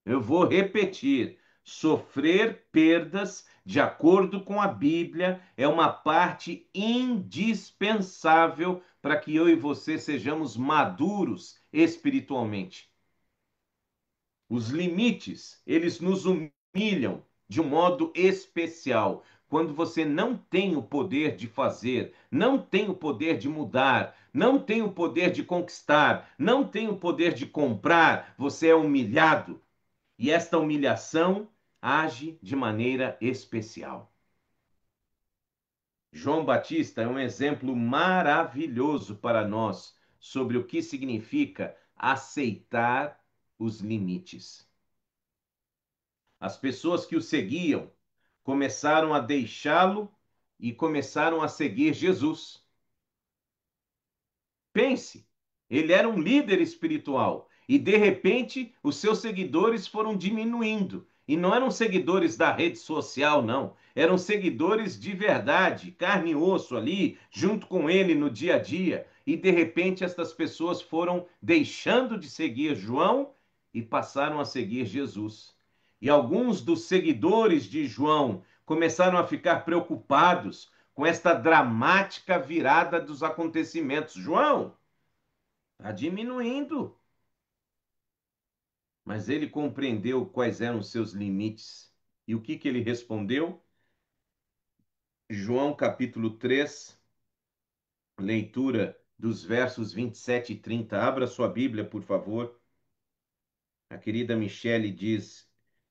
Eu vou repetir. Sofrer perdas, de acordo com a Bíblia, é uma parte indispensável para que eu e você sejamos maduros espiritualmente. Os limites, eles nos humilham de um modo especial. Quando você não tem o poder de fazer, não tem o poder de mudar, não tem o poder de conquistar, não tem o poder de comprar, você é humilhado. E esta humilhação age de maneira especial. João Batista é um exemplo maravilhoso para nós sobre o que significa aceitar os limites. As pessoas que o seguiam começaram a deixá-lo e começaram a seguir Jesus. Pense, ele era um líder espiritual e de repente os seus seguidores foram diminuindo. E não eram seguidores da rede social, não. Eram seguidores de verdade, carne e osso ali, junto com ele no dia a dia. E de repente estas pessoas foram deixando de seguir João e passaram a seguir Jesus. E alguns dos seguidores de João começaram a ficar preocupados com esta dramática virada dos acontecimentos. João, está diminuindo. Mas ele compreendeu quais eram os seus limites. E o que que ele respondeu? João capítulo 3, leitura dos versos 27 e 30. Abra sua Bíblia, por favor. A querida Michele diz: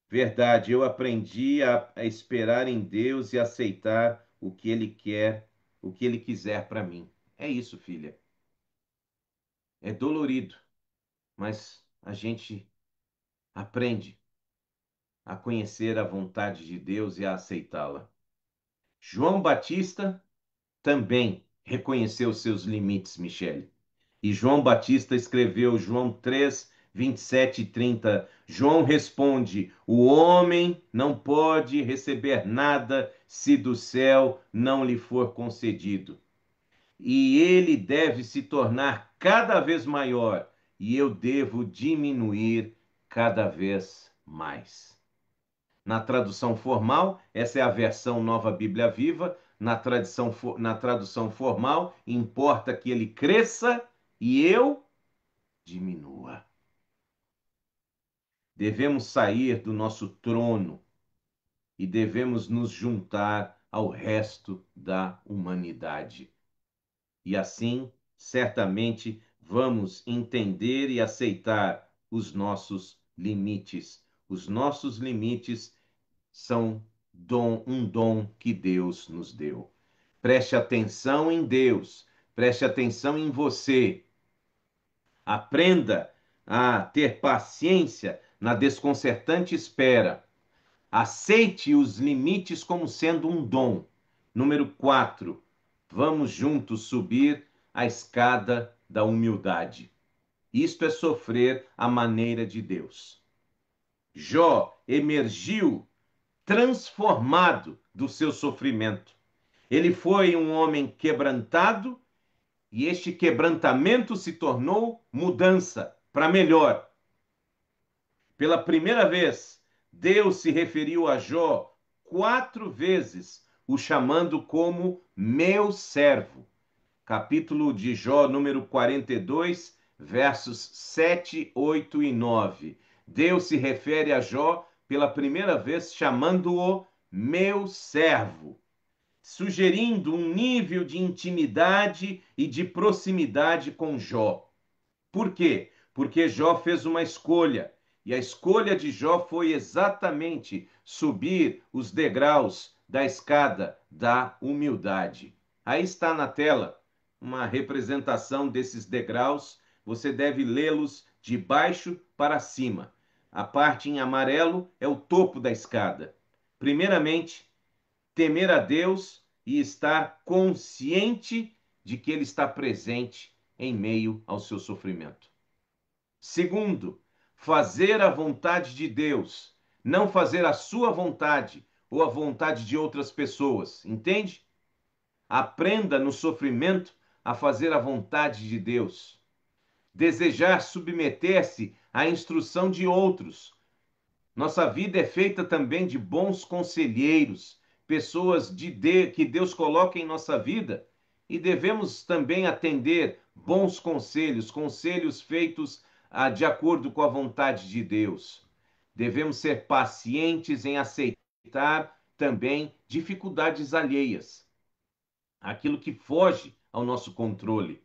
verdade, eu aprendi a esperar em Deus e aceitar o que Ele quer, o que Ele quiser para mim. É isso, filha. É dolorido, mas a gente aprende a conhecer a vontade de Deus e a aceitá-la. João Batista também reconheceu seus limites, Michele. E João Batista escreveu João 3, 27 e 30. João responde: o homem não pode receber nada se do céu não lhe for concedido. E ele deve se tornar cada vez maior, e eu devo diminuir cada vez mais. Na tradução formal, essa é a versão Nova Bíblia Viva. Na tradução formal, importa que ele cresça e eu diminua. Devemos sair do nosso trono e devemos nos juntar ao resto da humanidade. E assim, certamente, vamos entender e aceitar os nossos limites. Os nossos limites são um dom que Deus nos deu. Preste atenção em Deus, preste atenção em você. Aprenda a ter paciência na desconcertante espera. Aceite os limites como sendo um dom. Número 4. Vamos juntos subir a escada da humildade. Isto é sofrer à maneira de Deus. Jó emergiu transformado do seu sofrimento. Ele foi um homem quebrantado e este quebrantamento se tornou mudança para melhor. Pela primeira vez, Deus se referiu a Jó 4 vezes, o chamando como meu servo. Capítulo de Jó, número 42, versos 7, 8 e 9. Deus se refere a Jó pela primeira vez, chamando-o meu servo, sugerindo um nível de intimidade e de proximidade com Jó. Por quê? Porque Jó fez uma escolha, e a escolha de Jó foi exatamente subir os degraus da escada da humildade. Aí está na tela uma representação desses degraus, você deve lê-los de baixo para cima. A parte em amarelo é o topo da escada. Primeiramente, temer a Deus e estar consciente de que Ele está presente em meio ao seu sofrimento. Segundo, fazer a vontade de Deus, não fazer a sua vontade ou a vontade de outras pessoas, entende? Aprenda no sofrimento a fazer a vontade de Deus. Desejar submeter-se à instrução de outros. Nossa vida é feita também de bons conselheiros, pessoas que Deus coloca em nossa vida, e devemos também atender bons conselhos, conselhos feitos de acordo com a vontade de Deus. Devemos ser pacientes em aceitar também dificuldades alheias, aquilo que foge ao nosso controle.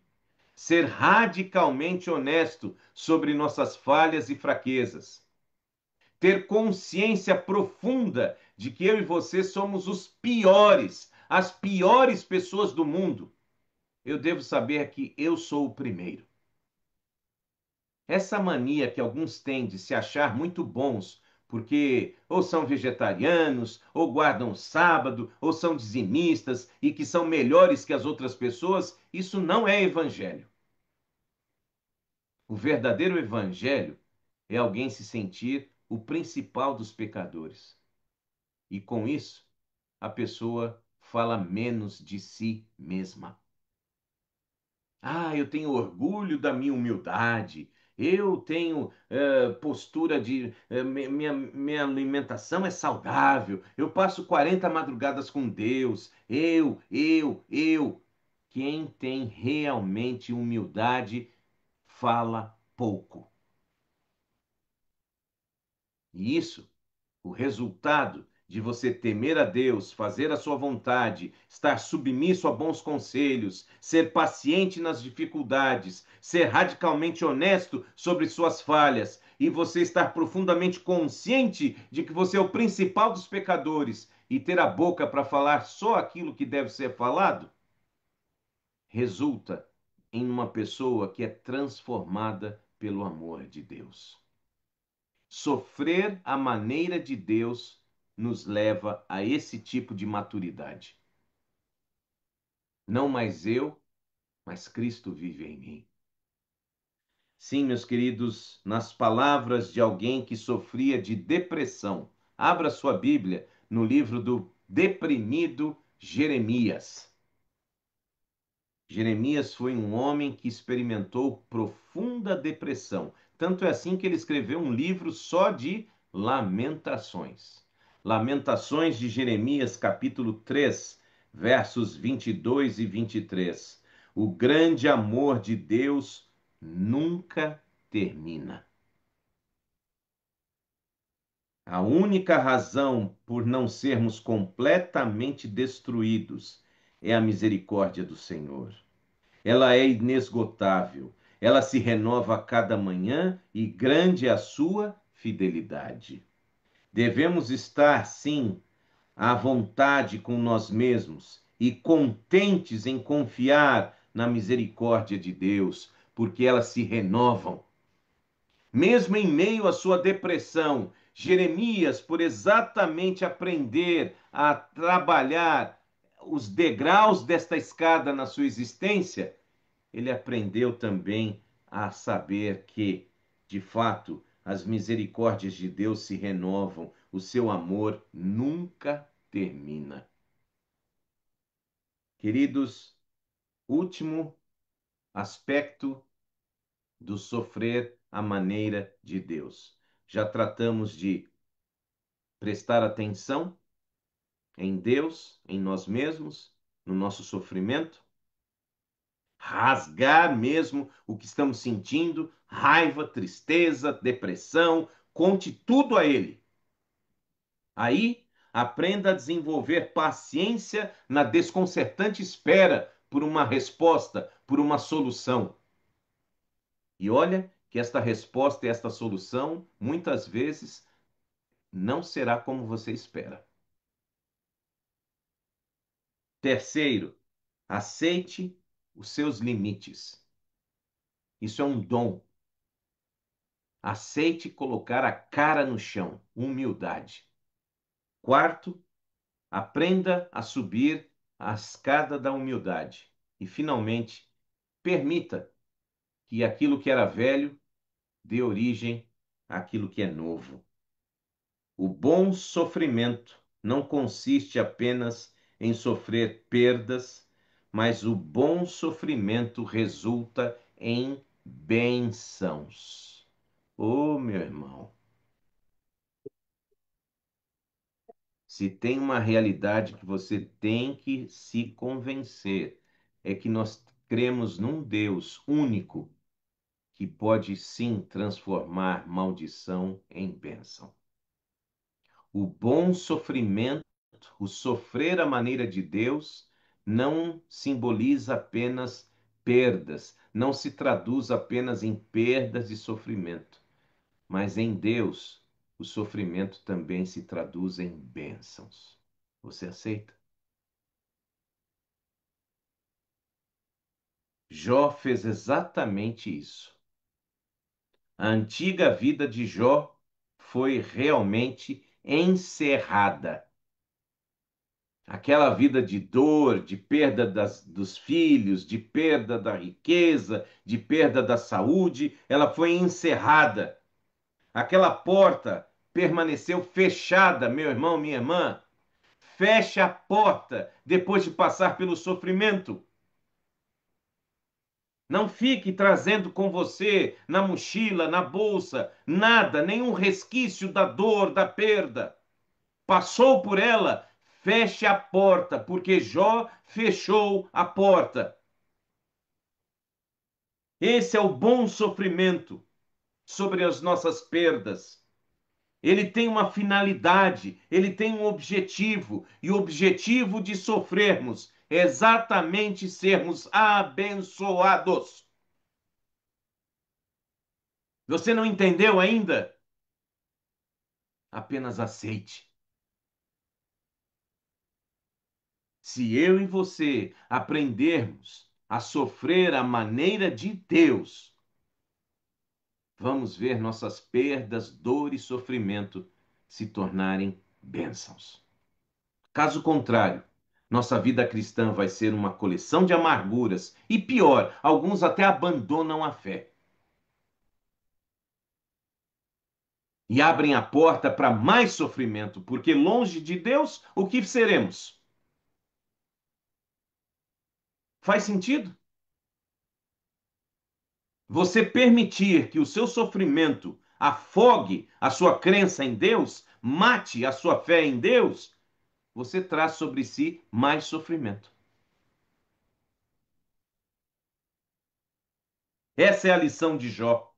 Ser radicalmente honesto sobre nossas falhas e fraquezas. Ter consciência profunda de que eu e você somos os piores, as piores pessoas do mundo. Eu devo saber que eu sou o primeiro. Essa mania que alguns têm de se achar muito bons, porque ou são vegetarianos, ou guardam o sábado, ou são dizimistas e que são melhores que as outras pessoas, isso não é evangelho. O verdadeiro evangelho é alguém se sentir o principal dos pecadores. E com isso, a pessoa fala menos de si mesma. Ah, eu tenho orgulho da minha humildade. Eu tenho postura de. Minha alimentação é saudável. Eu passo 40 madrugadas com Deus. Eu. Quem tem realmente humildade fala pouco. E isso, o resultado de você temer a Deus, fazer a sua vontade, estar submisso a bons conselhos, ser paciente nas dificuldades, ser radicalmente honesto sobre suas falhas e você estar profundamente consciente de que você é o principal dos pecadores e ter a boca para falar só aquilo que deve ser falado, resulta em uma pessoa que é transformada pelo amor de Deus. Sofrer à maneira de Deus nos leva a esse tipo de maturidade. Não mais eu, mas Cristo vive em mim. Sim, meus queridos, nas palavras de alguém que sofria de depressão. Abra sua Bíblia no livro do deprimido Jeremias. Jeremias foi um homem que experimentou profunda depressão. Tanto é assim que ele escreveu um livro só de lamentações. Lamentações de Jeremias, capítulo 3, versos 22 e 23. O grande amor de Deus nunca termina. A única razão por não sermos completamente destruídos é a misericórdia do Senhor. Ela é inesgotável, ela se renova a cada manhã e grande é a sua fidelidade. Devemos estar, sim, à vontade com nós mesmos e contentes em confiar na misericórdia de Deus, porque elas se renovam. mesmo em meio à sua depressão, Jeremias, por exatamente aprender a trabalhar os degraus desta escada na sua existência, ele aprendeu também a saber que, de fato, as misericórdias de Deus se renovam, o seu amor nunca termina. Queridos, último aspecto do sofrer à maneira de Deus. Já tratamos de prestar atenção em Deus, em nós mesmos, no nosso sofrimento, rasgar mesmo o que estamos sentindo, raiva, tristeza, depressão, conte tudo a Ele. Aí, aprenda a desenvolver paciência na desconcertante espera por uma resposta, por uma solução. E olha que esta resposta e esta solução, muitas vezes, não será como você espera. Terceiro, aceite os seus limites. Isso é um dom. Aceite colocar a cara no chão. Humildade. Quarto, aprenda a subir a escada da humildade. E, finalmente, permita que aquilo que era velho dê origem àquilo que é novo. O bom sofrimento não consiste apenas em sofrer perdas, mas o bom sofrimento resulta em bênçãos. Ô, meu irmão, se tem uma realidade que você tem que se convencer, é que nós cremos num Deus único que pode sim transformar maldição em bênção. O bom sofrimento, o sofrer à maneira de Deus, não simboliza apenas perdas, não se traduz apenas em perdas e sofrimento, mas em Deus, o sofrimento também se traduz em bênçãos. Você aceita? Jó fez exatamente isso. A antiga vida de Jó foi realmente encerrada. Aquela vida de dor, de perda dos filhos, de perda da riqueza, de perda da saúde, ela foi encerrada. Aquela porta permaneceu fechada, meu irmão, minha irmã. Feche a porta depois de passar pelo sofrimento. Não fique trazendo com você na mochila, na bolsa, nada, nenhum resquício da dor, da perda. Passou por ela, feche a porta, porque Jó fechou a porta. Esse é o bom sofrimento sobre as nossas perdas. Ele tem uma finalidade, ele tem um objetivo, e o objetivo de sofrermos é exatamente sermos abençoados. Você não entendeu ainda? Apenas aceite. Se eu e você aprendermos a sofrer à maneira de Deus, vamos ver nossas perdas, dor e sofrimento se tornarem bênçãos. Caso contrário, nossa vida cristã vai ser uma coleção de amarguras e pior, alguns até abandonam a fé e abrem a porta para mais sofrimento, porque longe de Deus, o que seremos? Faz sentido? Você permitir que o seu sofrimento afogue a sua crença em Deus, mate a sua fé em Deus, você traz sobre si mais sofrimento. Essa é a lição de Jó.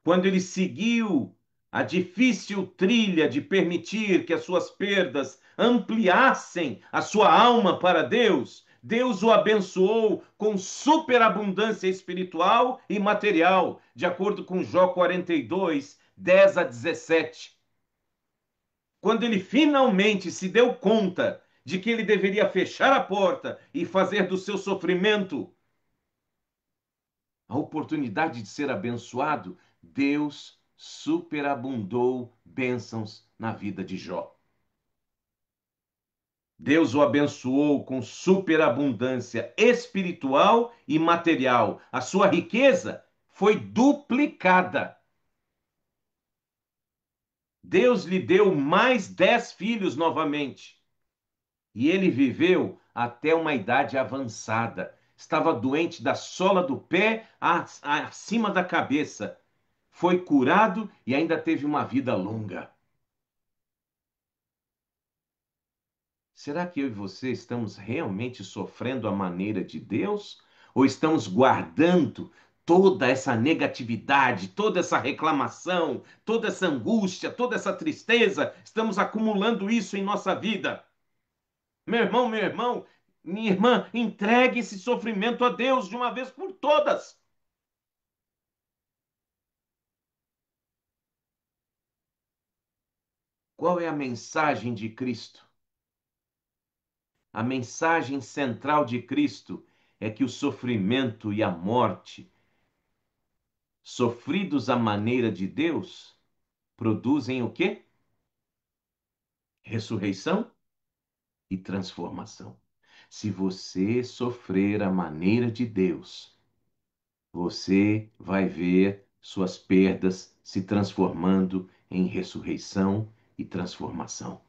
Quando ele seguiu a difícil trilha de permitir que as suas perdas ampliassem a sua alma para Deus, Deus o abençoou com superabundância espiritual e material, de acordo com Jó 42, 10 a 17. Quando ele finalmente se deu conta de que ele deveria fechar a porta e fazer do seu sofrimento a oportunidade de ser abençoado, Deus superabundou bênçãos na vida de Jó. Deus o abençoou com superabundância espiritual e material. A sua riqueza foi duplicada. Deus lhe deu mais 10 filhos novamente. E ele viveu até uma idade avançada. Estava doente da sola do pé acima da cabeça. Foi curado e ainda teve uma vida longa. Será que eu e você estamos realmente sofrendo a maneira de Deus? Ou estamos guardando toda essa negatividade, toda essa reclamação, toda essa angústia, toda essa tristeza? Estamos acumulando isso em nossa vida. Meu irmão, minha irmã, entregue esse sofrimento a Deus de uma vez por todas. Qual é a mensagem de Cristo? A mensagem central de Cristo é que o sofrimento e a morte, sofridos à maneira de Deus, produzem o quê? Ressurreição e transformação. Se você sofrer à maneira de Deus, você vai ver suas perdas se transformando em ressurreição e transformação.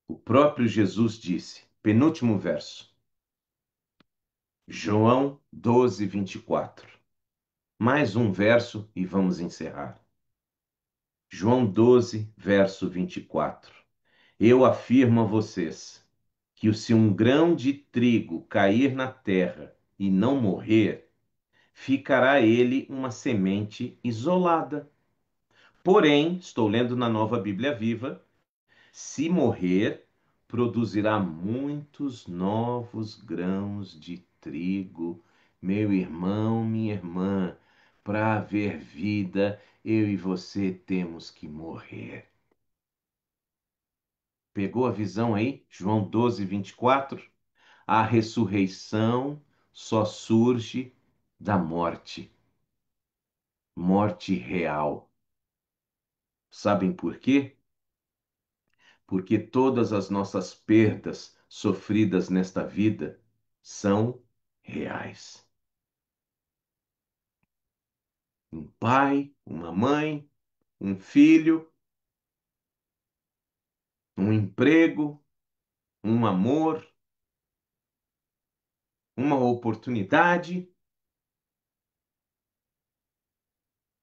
O próprio Jesus disse, penúltimo verso, João 12, 24. Mais um verso e vamos encerrar. João 12, verso 24. Eu afirmo a vocês que se um grão de trigo cair na terra e não morrer, ficará ele uma semente isolada. Porém, estou lendo na Nova Bíblia Viva, se morrer, produzirá muitos novos grãos de trigo. Meu irmão, minha irmã, para haver vida, eu e você temos que morrer. Pegou a visão aí? João 12, 24. A ressurreição só surge da morte. Morte real. Sabem por quê? Porque todas as nossas perdas sofridas nesta vida são reais. Um pai, uma mãe, um filho, um emprego, um amor, uma oportunidade.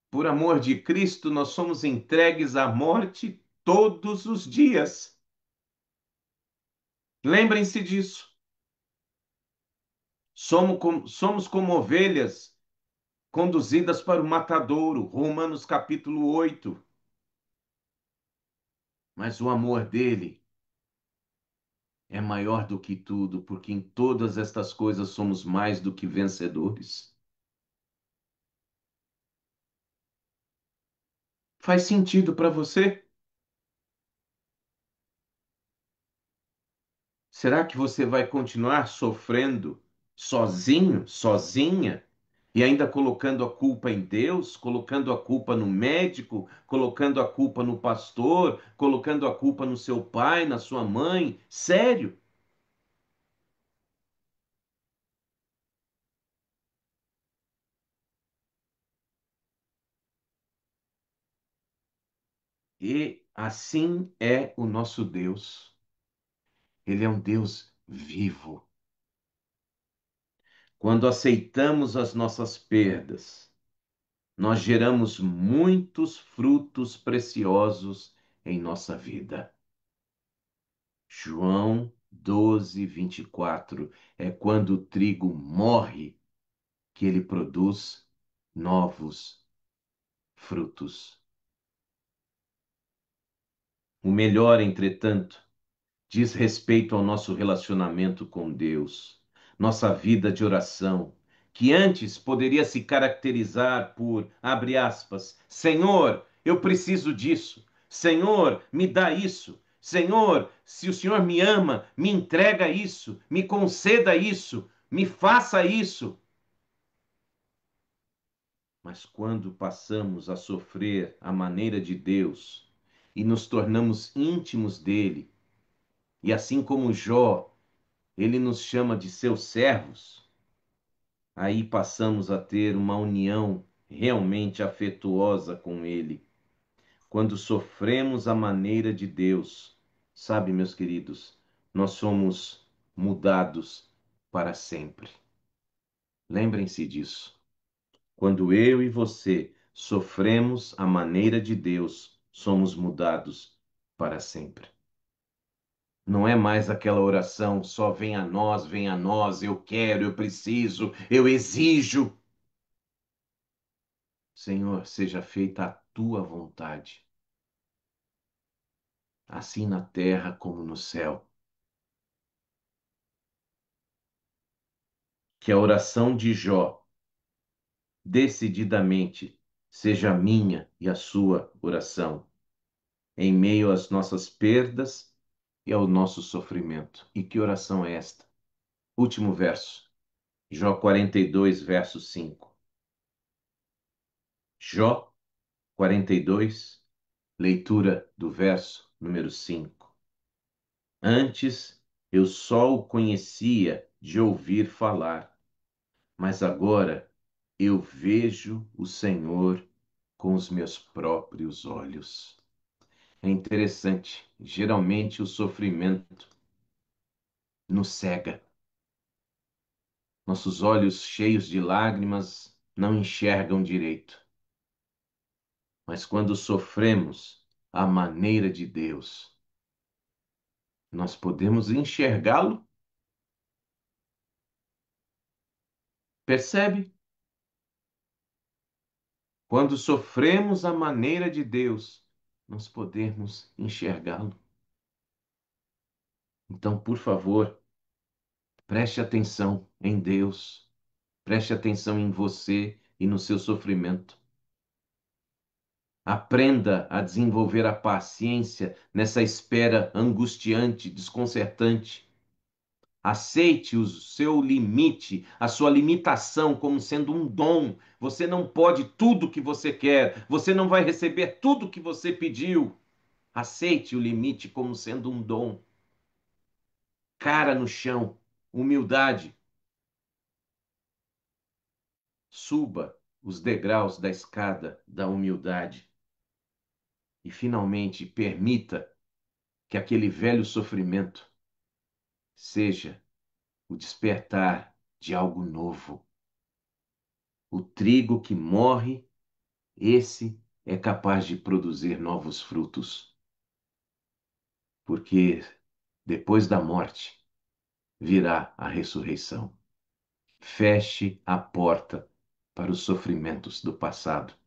Por amor de Cristo, nós somos entregues à morte todos os dias. Lembrem-se disso. Somos como ovelhas conduzidas para o matadouro, Romanos capítulo 8. Mas o amor dele é maior do que tudo, porque em todas estas coisas somos mais do que vencedores. Faz sentido para você? Será que você vai continuar sofrendo sozinho, sozinha, e ainda colocando a culpa em Deus, colocando a culpa no médico, colocando a culpa no pastor, colocando a culpa no seu pai, na sua mãe? Sério? E assim é o nosso Deus. Ele é um Deus vivo. Quando aceitamos as nossas perdas, nós geramos muitos frutos preciosos em nossa vida. João 12, 24 é quando o trigo morre que ele produz novos frutos. O melhor, entretanto, diz respeito ao nosso relacionamento com Deus, nossa vida de oração, que antes poderia se caracterizar por, abre aspas, Senhor, eu preciso disso. Senhor, me dá isso. Senhor, se o Senhor me ama, me entrega isso, me conceda isso, me faça isso. Mas quando passamos a sofrer à maneira de Deus e nos tornamos íntimos dele, e assim como Jó, ele nos chama de seus servos, aí passamos a ter uma união realmente afetuosa com ele. Quando sofremos à maneira de Deus, sabe, meus queridos, nós somos mudados para sempre. Lembrem-se disso. Quando eu e você sofremos à maneira de Deus, somos mudados para sempre. Não é mais aquela oração só vem a nós, eu quero, eu preciso, eu exijo. Senhor, seja feita a tua vontade, assim na terra como no céu. Que a oração de Jó, decididamente, seja a minha e a sua oração, em meio às nossas perdas e ao nosso sofrimento. E que oração é esta? Último verso, Jó 42, verso 5. Jó 42, leitura do verso número 5. Antes eu só o conhecia de ouvir falar, mas agora eu vejo o Senhor com os meus próprios olhos. É interessante, geralmente o sofrimento nos cega. Nossos olhos cheios de lágrimas não enxergam direito. Mas quando sofremos à maneira de Deus, nós podemos enxergá-lo. Percebe? Quando sofremos à maneira de Deus, nós podemos enxergá-lo. Então, por favor, preste atenção em Deus, preste atenção em você e no seu sofrimento. Aprenda a desenvolver a paciência nessa espera angustiante, desconcertante. Aceite o seu limite, a sua limitação como sendo um dom. Você não pode tudo o que você quer, você não vai receber tudo o que você pediu. Aceite o limite como sendo um dom. Cara no chão, humildade. Suba os degraus da escada da humildade e finalmente permita que aquele velho sofrimento seja o despertar de algo novo. O trigo que morre, esse é capaz de produzir novos frutos, porque depois da morte virá a ressurreição. Feche a porta para os sofrimentos do passado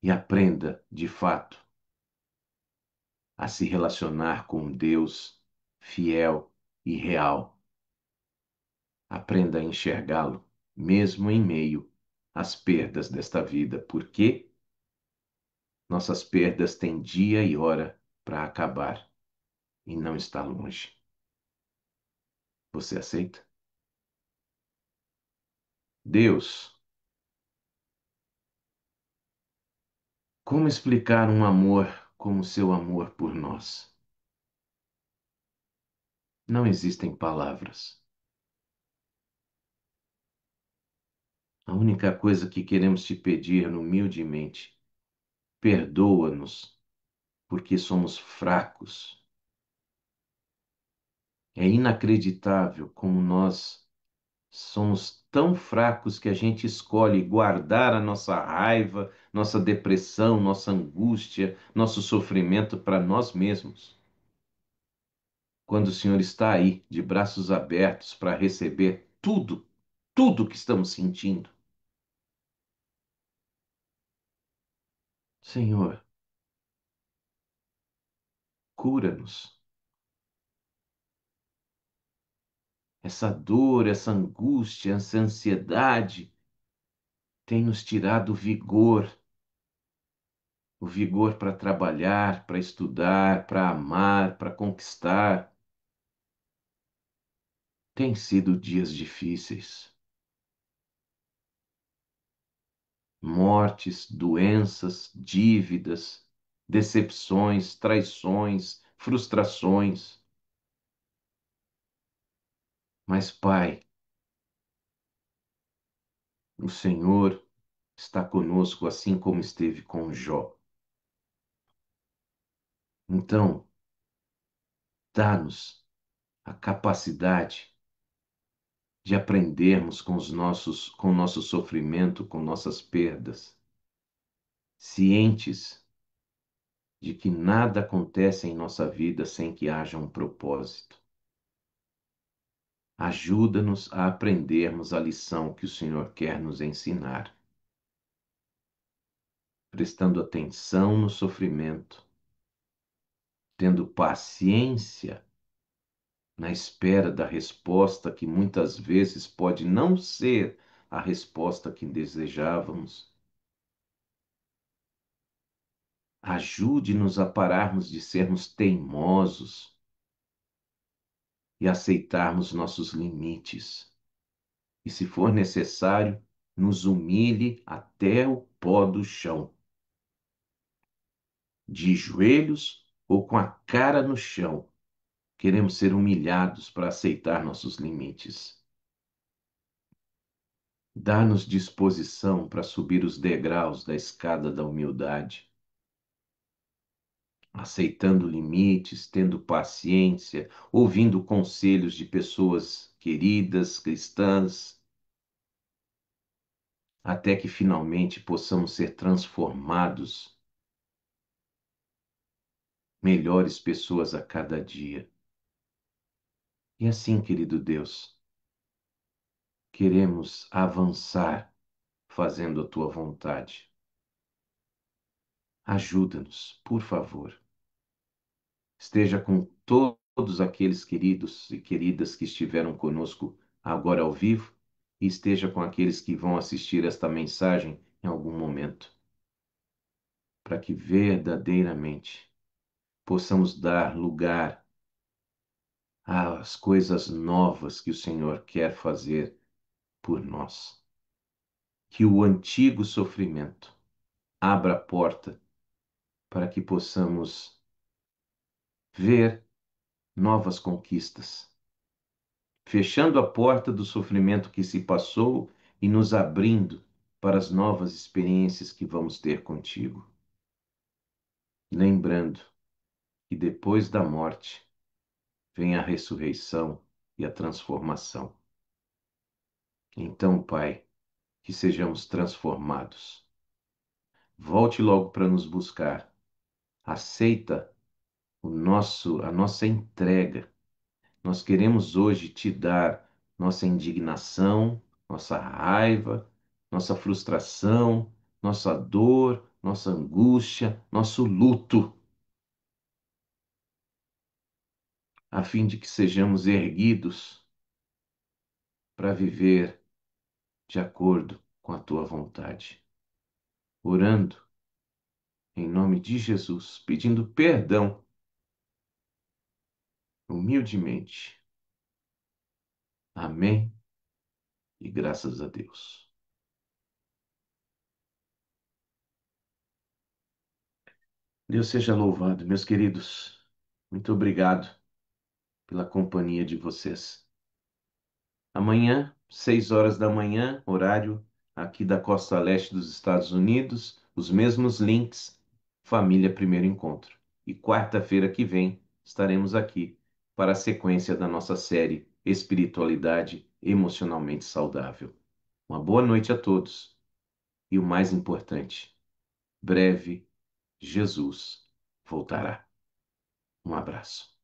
e aprenda, de fato, a se relacionar com um Deus fiel e real. Aprenda a enxergá-lo, mesmo em meio às perdas desta vida, porque nossas perdas têm dia e hora para acabar e não está longe. Você aceita? Deus, como explicar um amor como o seu amor por nós? Não existem palavras. A única coisa que queremos te pedir humildemente, perdoa-nos, porque somos fracos. É inacreditável como nós somos tão fracos que a gente escolhe guardar a nossa raiva, nossa depressão, nossa angústia, nosso sofrimento para nós mesmos. Quando o Senhor está aí, de braços abertos, para receber tudo, tudo que estamos sentindo. Senhor, cura-nos. Essa dor, essa angústia, essa ansiedade tem nos tirado o vigor para trabalhar, para estudar, para amar, para conquistar. Tem sido dias difíceis. mortes, doenças, dívidas, decepções, traições, frustrações. Mas, Pai, o Senhor está conosco assim como esteve com Jó. Então, dá-nos a capacidade de aprendermos com o nosso sofrimento, com nossas perdas, cientes de que nada acontece em nossa vida sem que haja um propósito. Ajuda-nos a aprendermos a lição que o Senhor quer nos ensinar, prestando atenção no sofrimento, tendo paciência na espera da resposta que muitas vezes pode não ser a resposta que desejávamos. Ajude-nos a pararmos de sermos teimosos e aceitarmos nossos limites. E, se for necessário, nos humilhe até o pó do chão, de joelhos ou com a cara no chão. Queremos ser humilhados para aceitar nossos limites. Dá-nos disposição para subir os degraus da escada da humildade, aceitando limites, tendo paciência, ouvindo conselhos de pessoas queridas, cristãs, até que finalmente possamos ser transformados, melhores pessoas a cada dia. E assim, querido Deus, queremos avançar fazendo a tua vontade. Ajuda-nos, por favor. Esteja com todos aqueles queridos e queridas que estiveram conosco agora ao vivo e esteja com aqueles que vão assistir esta mensagem em algum momento, para que verdadeiramente possamos dar lugar às coisas novas que o Senhor quer fazer por nós. Que o antigo sofrimento abra a porta para que possamos ver novas conquistas, fechando a porta do sofrimento que se passou e nos abrindo para as novas experiências que vamos ter contigo. Lembrando que depois da morte vem a ressurreição e a transformação. Então, Pai, que sejamos transformados. Volte logo para nos buscar. Aceita a nossa entrega. Nós queremos hoje te dar nossa indignação, nossa raiva, nossa frustração, nossa dor, nossa angústia, nosso luto, a fim de que sejamos erguidos para viver de acordo com a tua vontade. Orando em nome de Jesus, pedindo perdão humildemente. Amém e graças a Deus. Deus seja louvado, meus queridos. Muito obrigado pela companhia de vocês. Amanhã, 6 horas da manhã, horário aqui da costa leste dos Estados Unidos, os mesmos links, Família Primeiro Encontro. E quarta-feira que vem estaremos aqui para a sequência da nossa série Espiritualidade Emocionalmente Saudável. Uma boa noite a todos. E o mais importante, breve Jesus voltará. Um abraço.